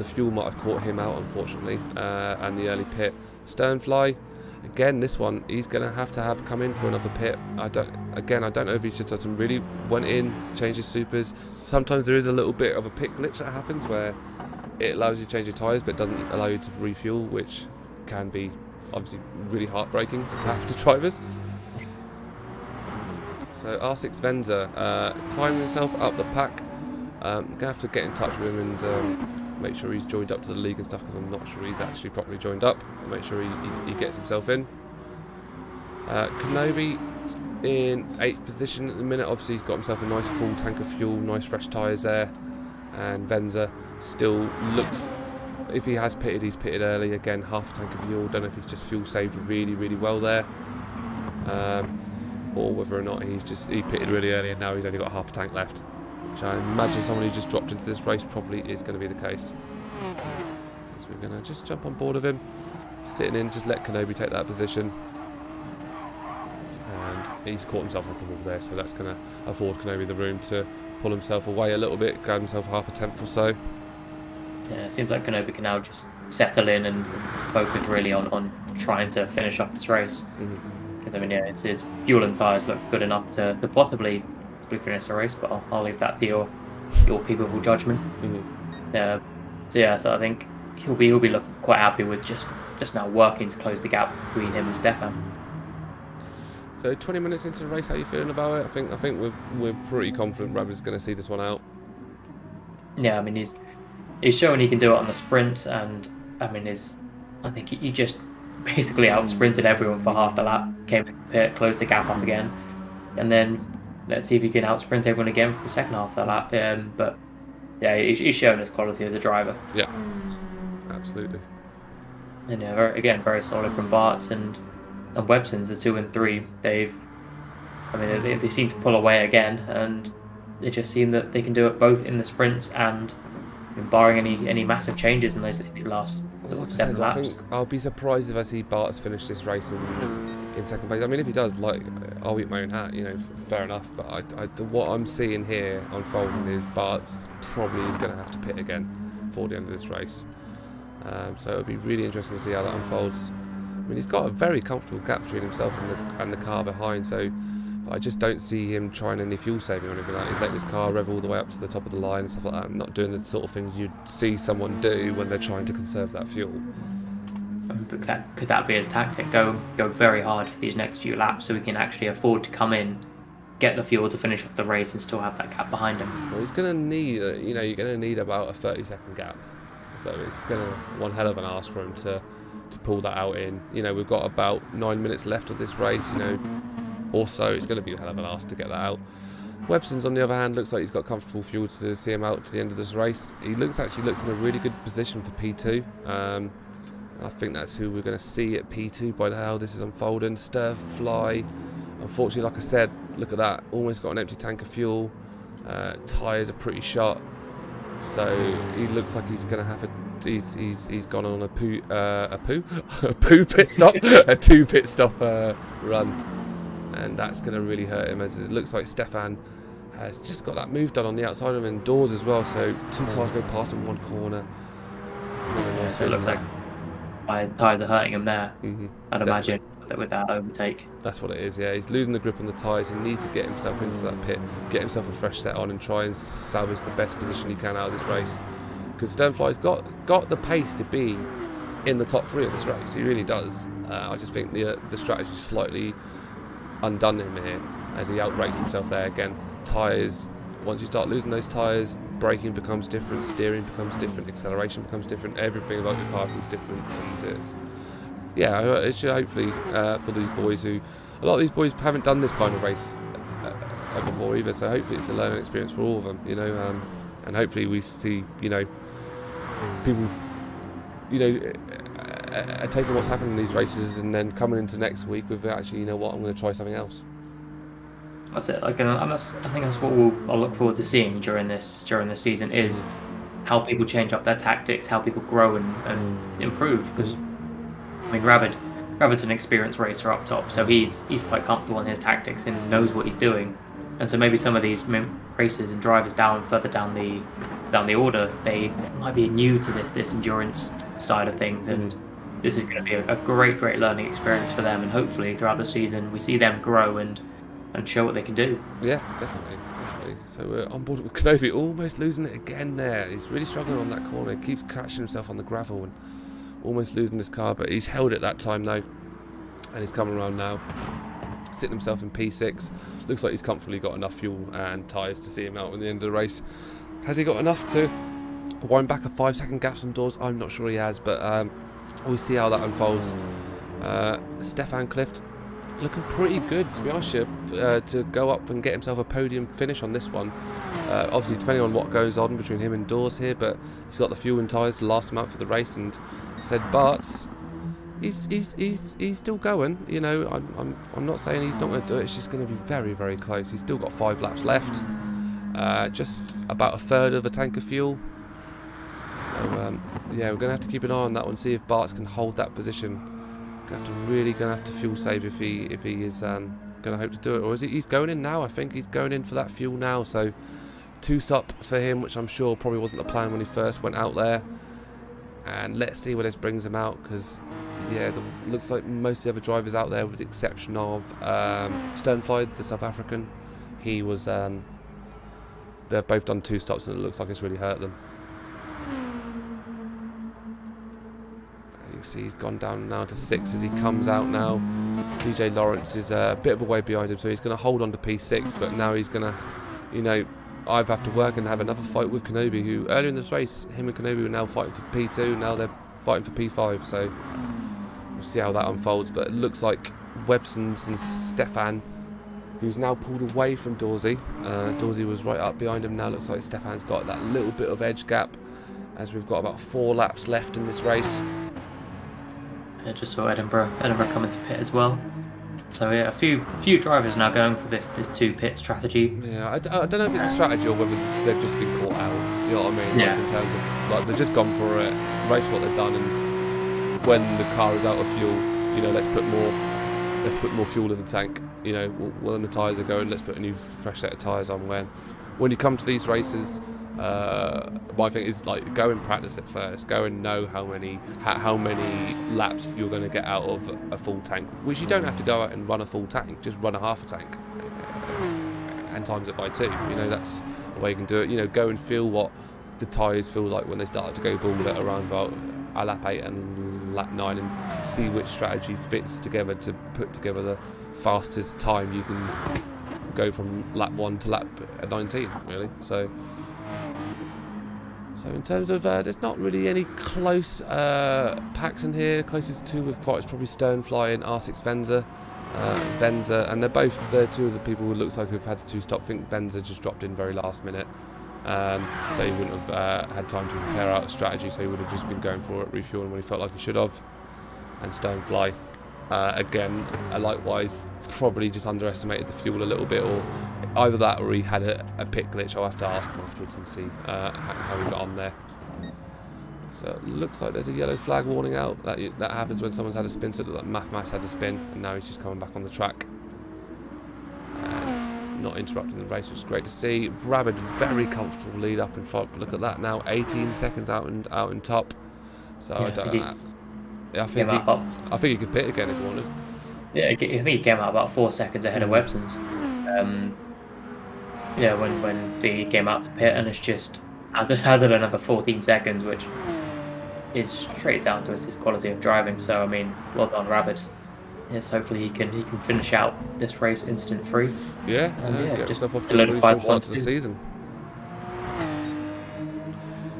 fuel might have caught him out, unfortunately, and the early pit. Sternfly, again, this one he's going to have come in for another pit. I don't know if he's just really went in, changed his supers. Sometimes there is a little bit of a pit glitch that happens where it allows you to change your tyres but doesn't allow you to refuel, which can be obviously really heartbreaking to have to drivers. So R6 Venza climbing himself up the pack. Gonna have to get in touch with him and make sure he's joined up to the league and stuff, because I'm not sure he's actually properly joined up. Make sure he gets himself in. Kenobi in 8th position at the minute. Obviously he's got himself a nice full tank of fuel, nice fresh tyres there. And Venza still looks, if he has pitted, he's pitted early. Again, half a tank of fuel. Don't know if he's just fuel saved really, really well there. Or whether or not he pitted really early and now he's only got half a tank left. Which I imagine someone who just dropped into this race probably is going to be the case. So we're going to just jump on board of him, sitting in, just let Kenobi take that position. And he's caught himself off the wall there, so that's going to afford Kenobi the room to pull himself away a little bit, grab himself half a tenth or so. Yeah, it seems like Kenobi can now just settle in and focus really on trying to finish off this race. Because I mean, yeah, his fuel and tyres look good enough to possibly finish a race, but I'll leave that to your people's judgment. So I think he'll be looking quite happy with just now working to close the gap between him and Stefan. So 20 minutes into the race, how are you feeling about it? I think we're pretty confident Rabbit's going to see this one out. Yeah, I mean he's showing he can do it on the sprint, and I mean I think he just basically out sprinted everyone for half the lap, came to the pit, closed the gap up again, and then let's see if he can out sprint everyone again for the second half of the lap. But yeah, he's shown his quality as a driver. Yeah, absolutely. And yeah, again, very solid from Bart and Webson's, the 2 and 3. They seem to pull away again, and they just seem that they can do it both in the sprints and barring any massive changes in these last like 7 laps. I think I'll be surprised if I see Bart's finish this race in second place. I mean, if he does, like, I'll eat my own hat, you know, fair enough. But what I'm seeing here unfolding is Bart's probably is going to have to pit again for the end of this race. So it'll be really interesting to see how that unfolds. I mean, he's got a very comfortable gap between himself and the car behind, so I just don't see him trying any fuel saving or anything like that. He's letting his car rev all the way up to the top of the line and stuff like that, not doing the sort of things you'd see someone do when they're trying to conserve that fuel. But could that be his tactic? Go very hard for these next few laps so he can actually afford to come in, get the fuel to finish off the race and still have that gap behind him. Well, he's going to need, you're going to need about a 30-second gap. So it's going to one hell of an ask for him to pull that out in. You know, we've got about 9 minutes left of this race, you know, also it's going to be a hell of an ask to get that out. Webson's, on the other hand, looks like he's got comfortable fuel to see him out to the end of this race. He looks in a really good position for P2. I think that's who we're going to see at P2 by how this is unfolding. Stirfly, unfortunately, like I said, look at that, almost got an empty tank of fuel. Tyres are pretty shot, so he looks like he's going to have he's gone on a poo pit stop, a 2 pit stop run, and that's going to really hurt him, as it looks like Stefan has just got that move done on the outside of him indoors as well. So 2 cars go past him one corner. So it looks like tyres are hurting him there. I'd imagine with that overtake. That's what it is, yeah. He's losing the grip on the tyres. He needs to get himself into that pit, get himself a fresh set on and try and salvage the best position he can out of this race. Because Sternfly's got the pace to be in the top 3 of this race. He really does. I just think the strategy slightly undone him here as he outbrakes himself there again. Tyres, once you start losing those tyres, braking becomes different, steering becomes different, acceleration becomes different, everything about the car feels different, and yeah, it should hopefully for these boys who, a lot of these boys haven't done this kind of race before either. So hopefully it's a learning experience for all of them, you know, and hopefully we see, you know, people, you know, taking what's happened in these races and then coming into next week with actually, you know what, I'm going to try something else. That's it. Like, and I think that's what I'll look forward to seeing during this season is how people change up their tactics, how people grow and improve. Because I mean, Rabbit's an experienced racer up top, so he's quite comfortable in his tactics and knows what he's doing. And so maybe some of these racers and drivers further down the order, they might be new to this endurance side of things, and this is going to be a great learning experience for them. And hopefully throughout the season we see them grow and show what they can do. Yeah, definitely. So we're on board with Kenobi, almost losing it again there. He's really struggling on that corner. He keeps catching himself on the gravel and almost losing his car, but he's held it that time though, and he's coming around now, sitting himself in P6. Looks like he's comfortably got enough fuel and tyres to see him out at the end of the race. Has he got enough to wind back a 5-second gap on Dawes? I'm not sure he has, but we'll see how that unfolds. Stefan Clift looking pretty good, to be honest, to go up and get himself a podium finish on this one. Obviously, depending on what goes on between him and Dawes here, but he's got the fuel and tyres to last him out for the race, and said Bart's. He's still going, you know. I'm not saying he's not going to do it. It's just going to be very, very close. He's still got 5 laps left, just about a third of a tank of fuel. So yeah, we're going to have to keep an eye on that one, see if Bart's can hold that position. Really going to have to fuel save if he is going to hope to do it, or is he's going in now? I think he's going in for that fuel now. So 2 stops for him, which I'm sure probably wasn't the plan when he first went out there. And let's see where this brings him out, because yeah, looks like most of the other drivers out there, with the exception of Sternfly, the South African, he was. They've both done 2 stops, and it looks like it's really hurt them. You can see he's gone down now to 6 as he comes out now. DJ Lawrence is a bit of a way behind him, so he's going to hold on to P6, but now he's going to, you know, either have to work and have another fight with Kenobi, who earlier in this race, him and Kenobi were now fighting for P2, now they're fighting for P5, so we'll see how that unfolds. But it looks like Websons and Stefan, who's now pulled away from Dorsey. Dorsey was right up behind him, now looks like Stefan's got that little bit of edge gap, as we've got about 4 laps left in this race. I just saw Edinburgh coming to pit as well. So yeah, a few drivers now going for this 2 pit strategy. Yeah, I don't know if it's a strategy or whether they've just been caught out. You know what I mean? Yeah. Like in terms of, like, they've just gone for it, race what they've done, and when the car is out of fuel, you know, let's put more fuel in the tank. You know, when the tyres are going, let's put a new fresh set of tyres on. When you come to these races, my thing is, like, go and practice it first. Go and know how many laps you're going to get out of a full tank, which you don't have to go out and run a full tank. Just run a half a tank and times it by 2. You know, that's the way you can do it. You know, go and feel what the tyres feel like when they start to go bald at around about a lap 8 and lap 9, and see which strategy fits together to put together the fastest time you can go from lap 1 to lap 19, really. So in terms of, there's not really any close packs in here. Closest to we've got is probably Sternfly and R6 Venza, and they're 2 of the people who looks like who've had the 2 stop. I think Venza just dropped in very last minute, so he wouldn't have had time to prepare out a strategy, so he would have just been going for it, refueling when he felt like he should have. And Sternfly, again, likewise, probably just underestimated the fuel a little bit, or either that or he had a pit glitch. I'll have to ask him afterwards and see how he got on there. So it looks like there's a yellow flag warning out. That happens when someone's had a spin, so it looked like Mass had a spin, and now he's just coming back on the track. Not interrupting the race, which is great to see. Rabbit, very comfortable lead up in front. But look at that now, 18 seconds out in top. So yeah, I don't know. I think he could pit again if he wanted. Yeah, I think he came out about 4 seconds ahead of Websons. Yeah, when he came out to pit, and it's just added another 14 seconds, which is straight down to his quality of driving. So I mean, well done, Rabbit. Yes, hopefully he can finish out this race incident free. Yeah, get just himself off to a really strong start to the season.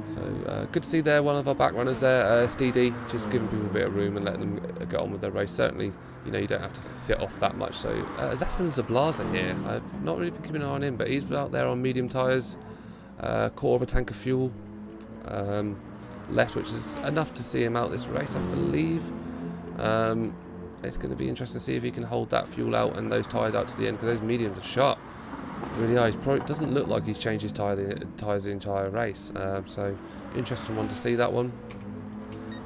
So Good to see there one of our back runners there, Steedy, just giving people a bit of room and letting them get on with their race. Certainly, you know, you don't have to sit off that much. So Zassim Zablaza here, I've not really been keeping an eye on him, but he's out there on medium tyres, quarter of a tank of fuel left, which is enough to see him out this race, I believe. It's going to be interesting to see if he can hold that fuel out and those tyres out to the end, because those mediums are sharp. Really are. It doesn't look like he's changed his tyres the entire race. So interesting one to see that one.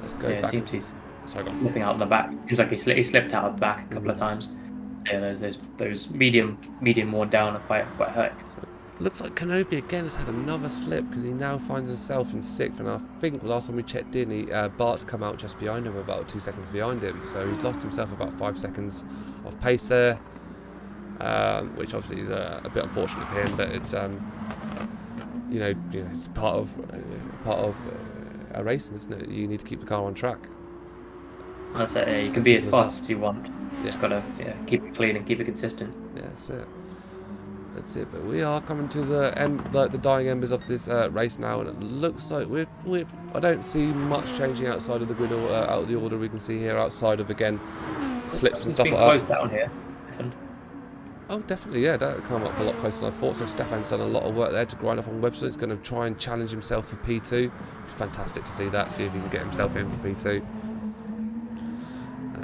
Let's go back. It seems he's slipping out the back. Seems like he slipped out of the back a couple of times. Yeah, those medium worn down are quite hurt. So looks like Kenobi again has had another slip, because he now finds himself in 6th, and I think last time we checked in, Bart's come out just behind him, about 2 seconds behind him, so he's lost himself about 5 seconds of pace there, which obviously is a bit unfortunate for him, but it's you know it's part of a racing, isn't it? You need to keep the car on track. That's it. You can be as fast as you want. Just gotta keep it clean and keep it consistent. Yeah, that's it. That's it. But we are coming to the end, the dying embers of this race now, and it looks like I don't see much changing outside of the grid or out of the order we can see here. Outside of again slips and stuff like that. Closed down here. Oh, definitely, yeah. That come up a lot closer than I thought. So Stefan's done a lot of work there to grind up on Webster. He's going to try and challenge himself for P2. It's fantastic to see that. See if he can get himself in for P2.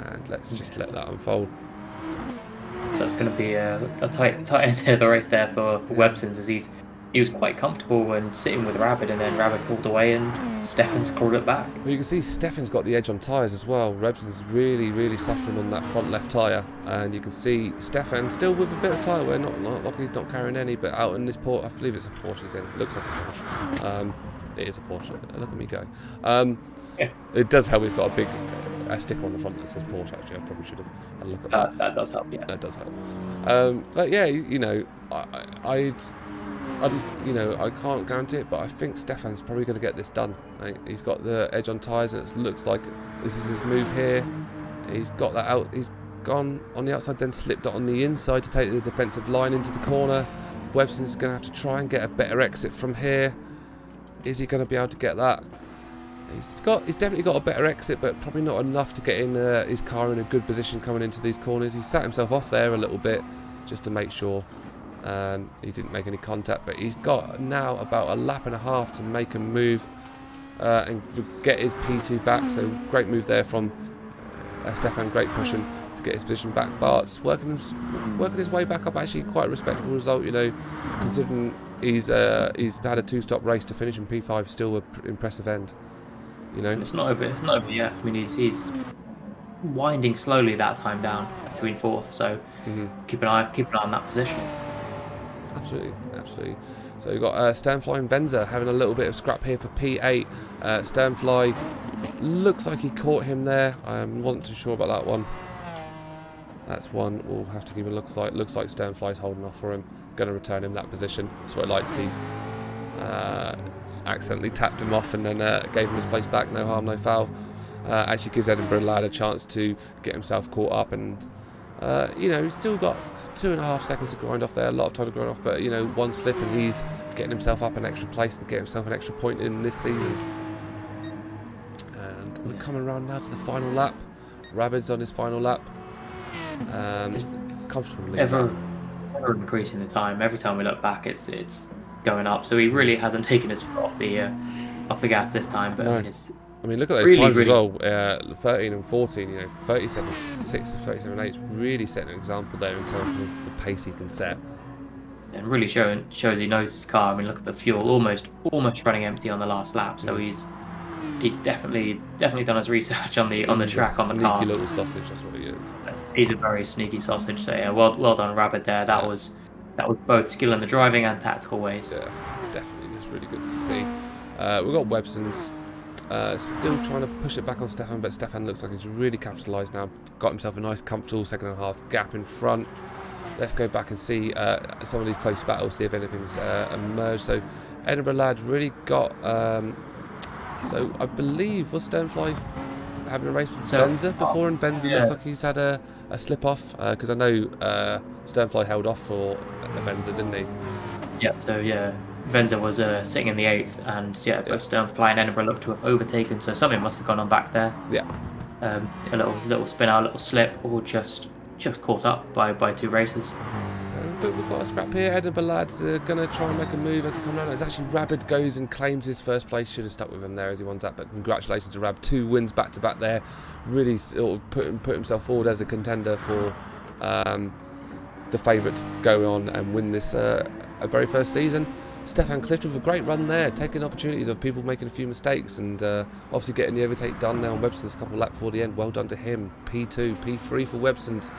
And let's just let that unfold. So it's going to be a tight end to the race there for Websons, as he was quite comfortable when sitting with Rabbit, and then Rabbit pulled away and Stefan's crawled it back. Well, you can see Stefan's got the edge on tyres as well. Webson's really suffering on that front left tyre, and you can see Stefan still with a bit of tyre wear, not like he's not carrying any, but out in this Porsche. I believe it's a Porsche he's in. Looks like a Porsche. It is a Porsche. Look at me go. It does help. He's got a big sticker on the front that says Porsche. Actually, I probably should have had a look at that. That does help. Yeah, that does help. But yeah, you know, I can't guarantee it, but I think Stefan's probably going to get this done. Right? He's got the edge on tyres, and it looks like this is his move here. He's got that out. He's gone on the outside, then slipped on the inside to take the defensive line into the corner. Webson's going to have to try and get a better exit from here. Is he going to be able to get that? He's definitely got a better exit, but probably not enough to get in his car in a good position coming into these corners. He sat himself off there a little bit just to make sure he didn't make any contact, but he's got now about a lap and a half to make a move and get his P2 back. So great move there from Stefan, great pushing to get his position back. Bart's working his way back up, actually quite a respectable result, you know, considering he's had a 2-stop race to finish in P5, still an impressive end. You know, it's not over yet. I mean, he's winding slowly that time down between 4th, so keep an eye on that position. Absolutely. So we've got Sternfly and Venza having a little bit of scrap here for P8. Sternfly looks like he caught him there. I wasn't too sure about that one. That's one we'll have to keep a look like. Looks like Sternfly's holding off for him. Going to return him that position. That's what I'd like to see. Accidentally tapped him off and then gave him his place back. No harm, no foul. Actually gives Edinburgh Lad a chance to get himself caught up, and you know, he's still got 2.5 seconds to grind off there. A lot of time to grind off, but you know, one slip and he's getting himself up an extra place and get himself an extra point in this season. And we're coming around now to the final lap. Rabbit's on his final lap. Comfortably. Ever increasing the time. Every time we look back, it's going up. So he really hasn't taken his foot off the gas this time. But no. I mean, look at those times as well. 13 and 14. You know, 37.6 and 37.8. It's really setting an example there in terms of the pace he can set. And really shows he knows his car. I mean, look at the fuel, almost running empty on the last lap. So he's definitely done his research on the track, on the car. Sneaky little sausage. That's what he is. He's a very sneaky sausage. So yeah, well done, Rabbit there. That was both skill in the driving and tactical ways. Yeah, definitely. It's really good to see. We've got Webson's still trying to push it back on Stefan, but Stefan looks like he's really capitalised now. Got himself a nice, comfortable 2.5 gap in front. Let's go back and see some of these close battles, see if anything's emerged. So Edinburgh Lad really got... so I believe, was Sternfly having a race with Venza before, and Venza looks like he's had a slip off, because I know Sternfly held off for Venza, didn't he? Yeah, so yeah, Venza was sitting in the 8th, and both Sternfly and Edinburgh looked to have overtaken, so something must have gone on back there. Yeah. A little spin out, a little slip, or just caught up by 2 races. But we've got a scrap here. Edinburgh lads are going to try and make a move as he comes around. It's actually Rabid goes and claims his first place. Should have stuck with him there as he wants that. But congratulations to Rab. 2 wins back to back there. Really sort of put himself forward as a contender for the favourite to go on and win this very first season. Stefan Clift with a great run there, taking opportunities of people making a few mistakes and obviously getting the overtake done there on Webson's a couple of laps before the end. Well done to him. P2, P3 for Webson's.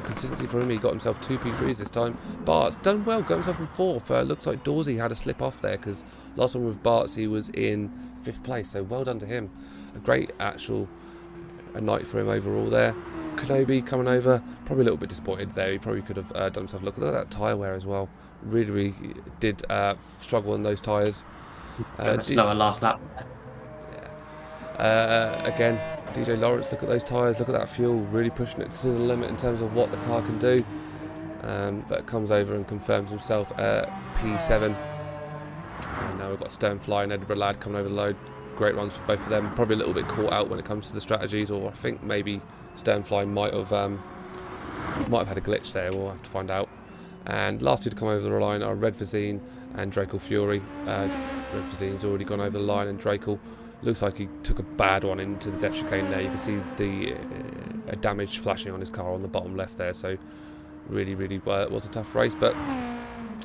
Consistency for him, he got himself 2 P3s this time. Bart's done well, got himself in 4th. Looks like Dorsey had a slip off there because last time with Bart's he was in 5th place, so well done to him. A great a night for him overall there. Kenobi coming over, probably a little bit disappointed there. He probably could have done himself a look. Look at that tyre wear as well. Really did struggle on those tyres. Slower last lap. Yeah. Again, DJ Lawrence, look at those tyres, look at that fuel, really pushing it to the limit in terms of what the car can do. But comes over and confirms himself P7. And now we've got Sternfly and Edinburgh Lad coming over the load. Great runs for both of them. Probably a little bit caught out when it comes to the strategies, or I think maybe Sternfly might have had a glitch there. We'll have to find out. And last 2 to come over the line are Red Vizine and Draco Fury. Red Vizine's already gone over the line, and Draco looks like he took a bad one into the depth chicane there. You can see the damage flashing on his car on the bottom left there. So really it was a tough race, but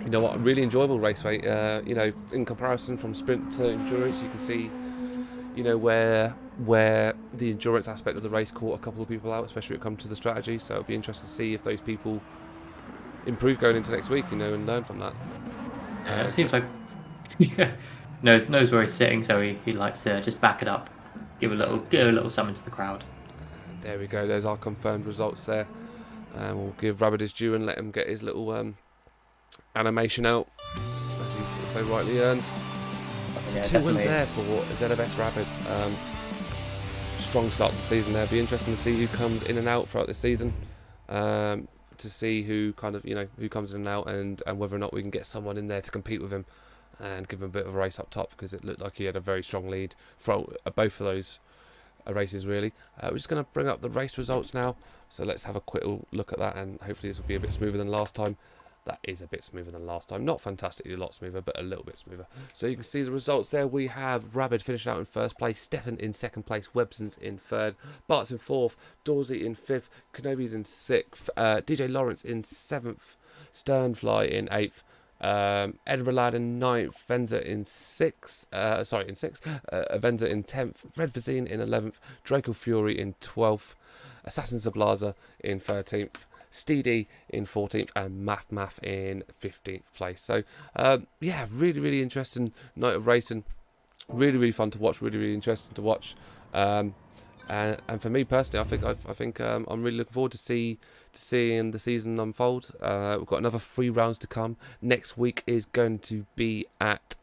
you know what, a really enjoyable race, mate. You know, in comparison from sprint to endurance, you can see, you know, where the endurance aspect of the race caught a couple of people out, especially when it comes to the strategy. So it'll be interesting to see if those people improve going into next week, you know, and learn from that. It seems like knows where he's sitting, so he likes to just back it up, give a little something to the crowd. There we go. There's our confirmed results there. We'll give Rabbit his due and let him get his little animation out, as he's so rightly earned. So 2 wins there for ZFS Rabbit. Strong start to the season there. Be interesting to see who comes in and out throughout this season. To see who who comes in and out, and whether or not we can get someone in there to compete with him and give him a bit of a race up top, because it looked like he had a very strong lead for both of those races really. We're just going to bring up the race results now, so let's have a quick look at that, and hopefully this will be a bit smoother than last time. That is a bit smoother than last time. Not fantastically a lot smoother, but a little bit smoother. So you can see the results there. We have Rabid finishing out in 1st place, Stefan in 2nd place, Webson's in 3rd, Bart's in 4th, Dorsey in 5th, Kenobi's in 6th, DJ Lawrence in 7th, Sternfly in 8th, Edinburgh Lad in 9th, Venza in 6th, Venza in 10th, Red Vizine in 11th, Draco Fury in 12th, Assassin Zablaza in 13th, Steedy in 14th, and Math in 15th place. So yeah, really interesting night of racing. Really fun to watch. Really interesting to watch. And for me personally, I think I'm really looking forward to seeing the season unfold. We've got another 3 rounds to come. Next week is going to be at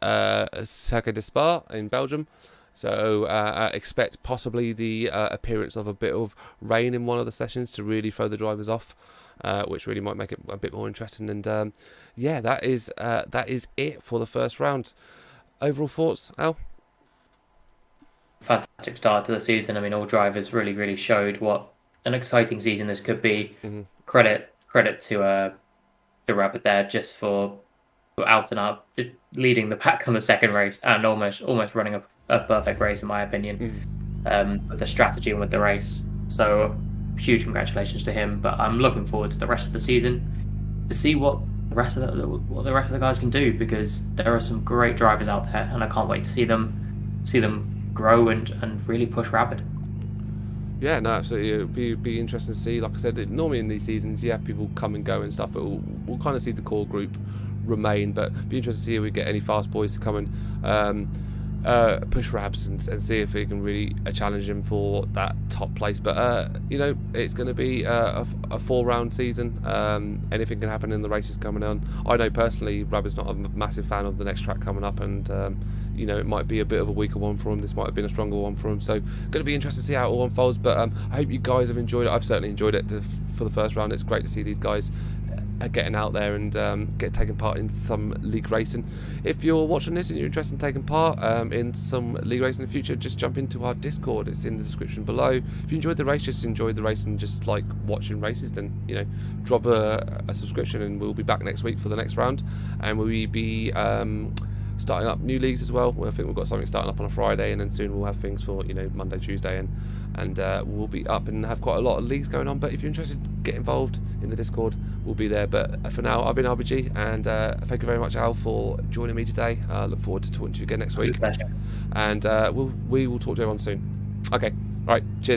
Circuit de Spa in Belgium. So expect possibly the appearance of a bit of rain in one of the sessions to really throw the drivers off, which really might make it a bit more interesting. And yeah, that is it for the first round. Overall thoughts, Al? Fantastic start to the season. I mean, all drivers really showed what an exciting season this could be. Mm-hmm. Credit to Rabbit there, just for out and out leading the pack on the second race and almost running a perfect race in my opinion. With the strategy and with the race. So huge congratulations to him. But I'm looking forward to the rest of the season to see what the rest of the guys can do, because there are some great drivers out there, and I can't wait to see them grow and really push Rabbit. Yeah, no, absolutely. It'll be interesting to see. Like I said, normally in these seasons you have people come and go and stuff, but we'll kind of see the core group remain. But be interested to see if we get any fast boys to come and push Rabs and see if we can really challenge him for that top place. But you know, it's going to be a 4-round season. Anything can happen in the races coming on. I know personally Rab is not a massive fan of the next track coming up, and you know, it might be a bit of a weaker one for him. This might have been a stronger one for him. So going to be interesting to see how it all unfolds. But I hope you guys have enjoyed it. I've certainly enjoyed it for the first round. It's great to see these guys getting out there and taking part in some league racing. If you're watching this and you're interested in taking part in some league racing in the future, just jump into our Discord. It's in the description below. If you enjoyed the race, just enjoyed the race and just like watching races, then drop a subscription, and we'll be back next week for the next round, and we'll be starting up new leagues as well. I think we've got something starting up on a Friday, and then soon we'll have things for Monday, Tuesday, and we'll be up and have quite a lot of leagues going on. But if you're interested, get involved in the Discord. We'll be there. But for now, I've been RBG, and thank you very much, Al, for joining me today. Look forward to talking to you again next week, and we will talk to everyone soon. Okay, all right, cheers.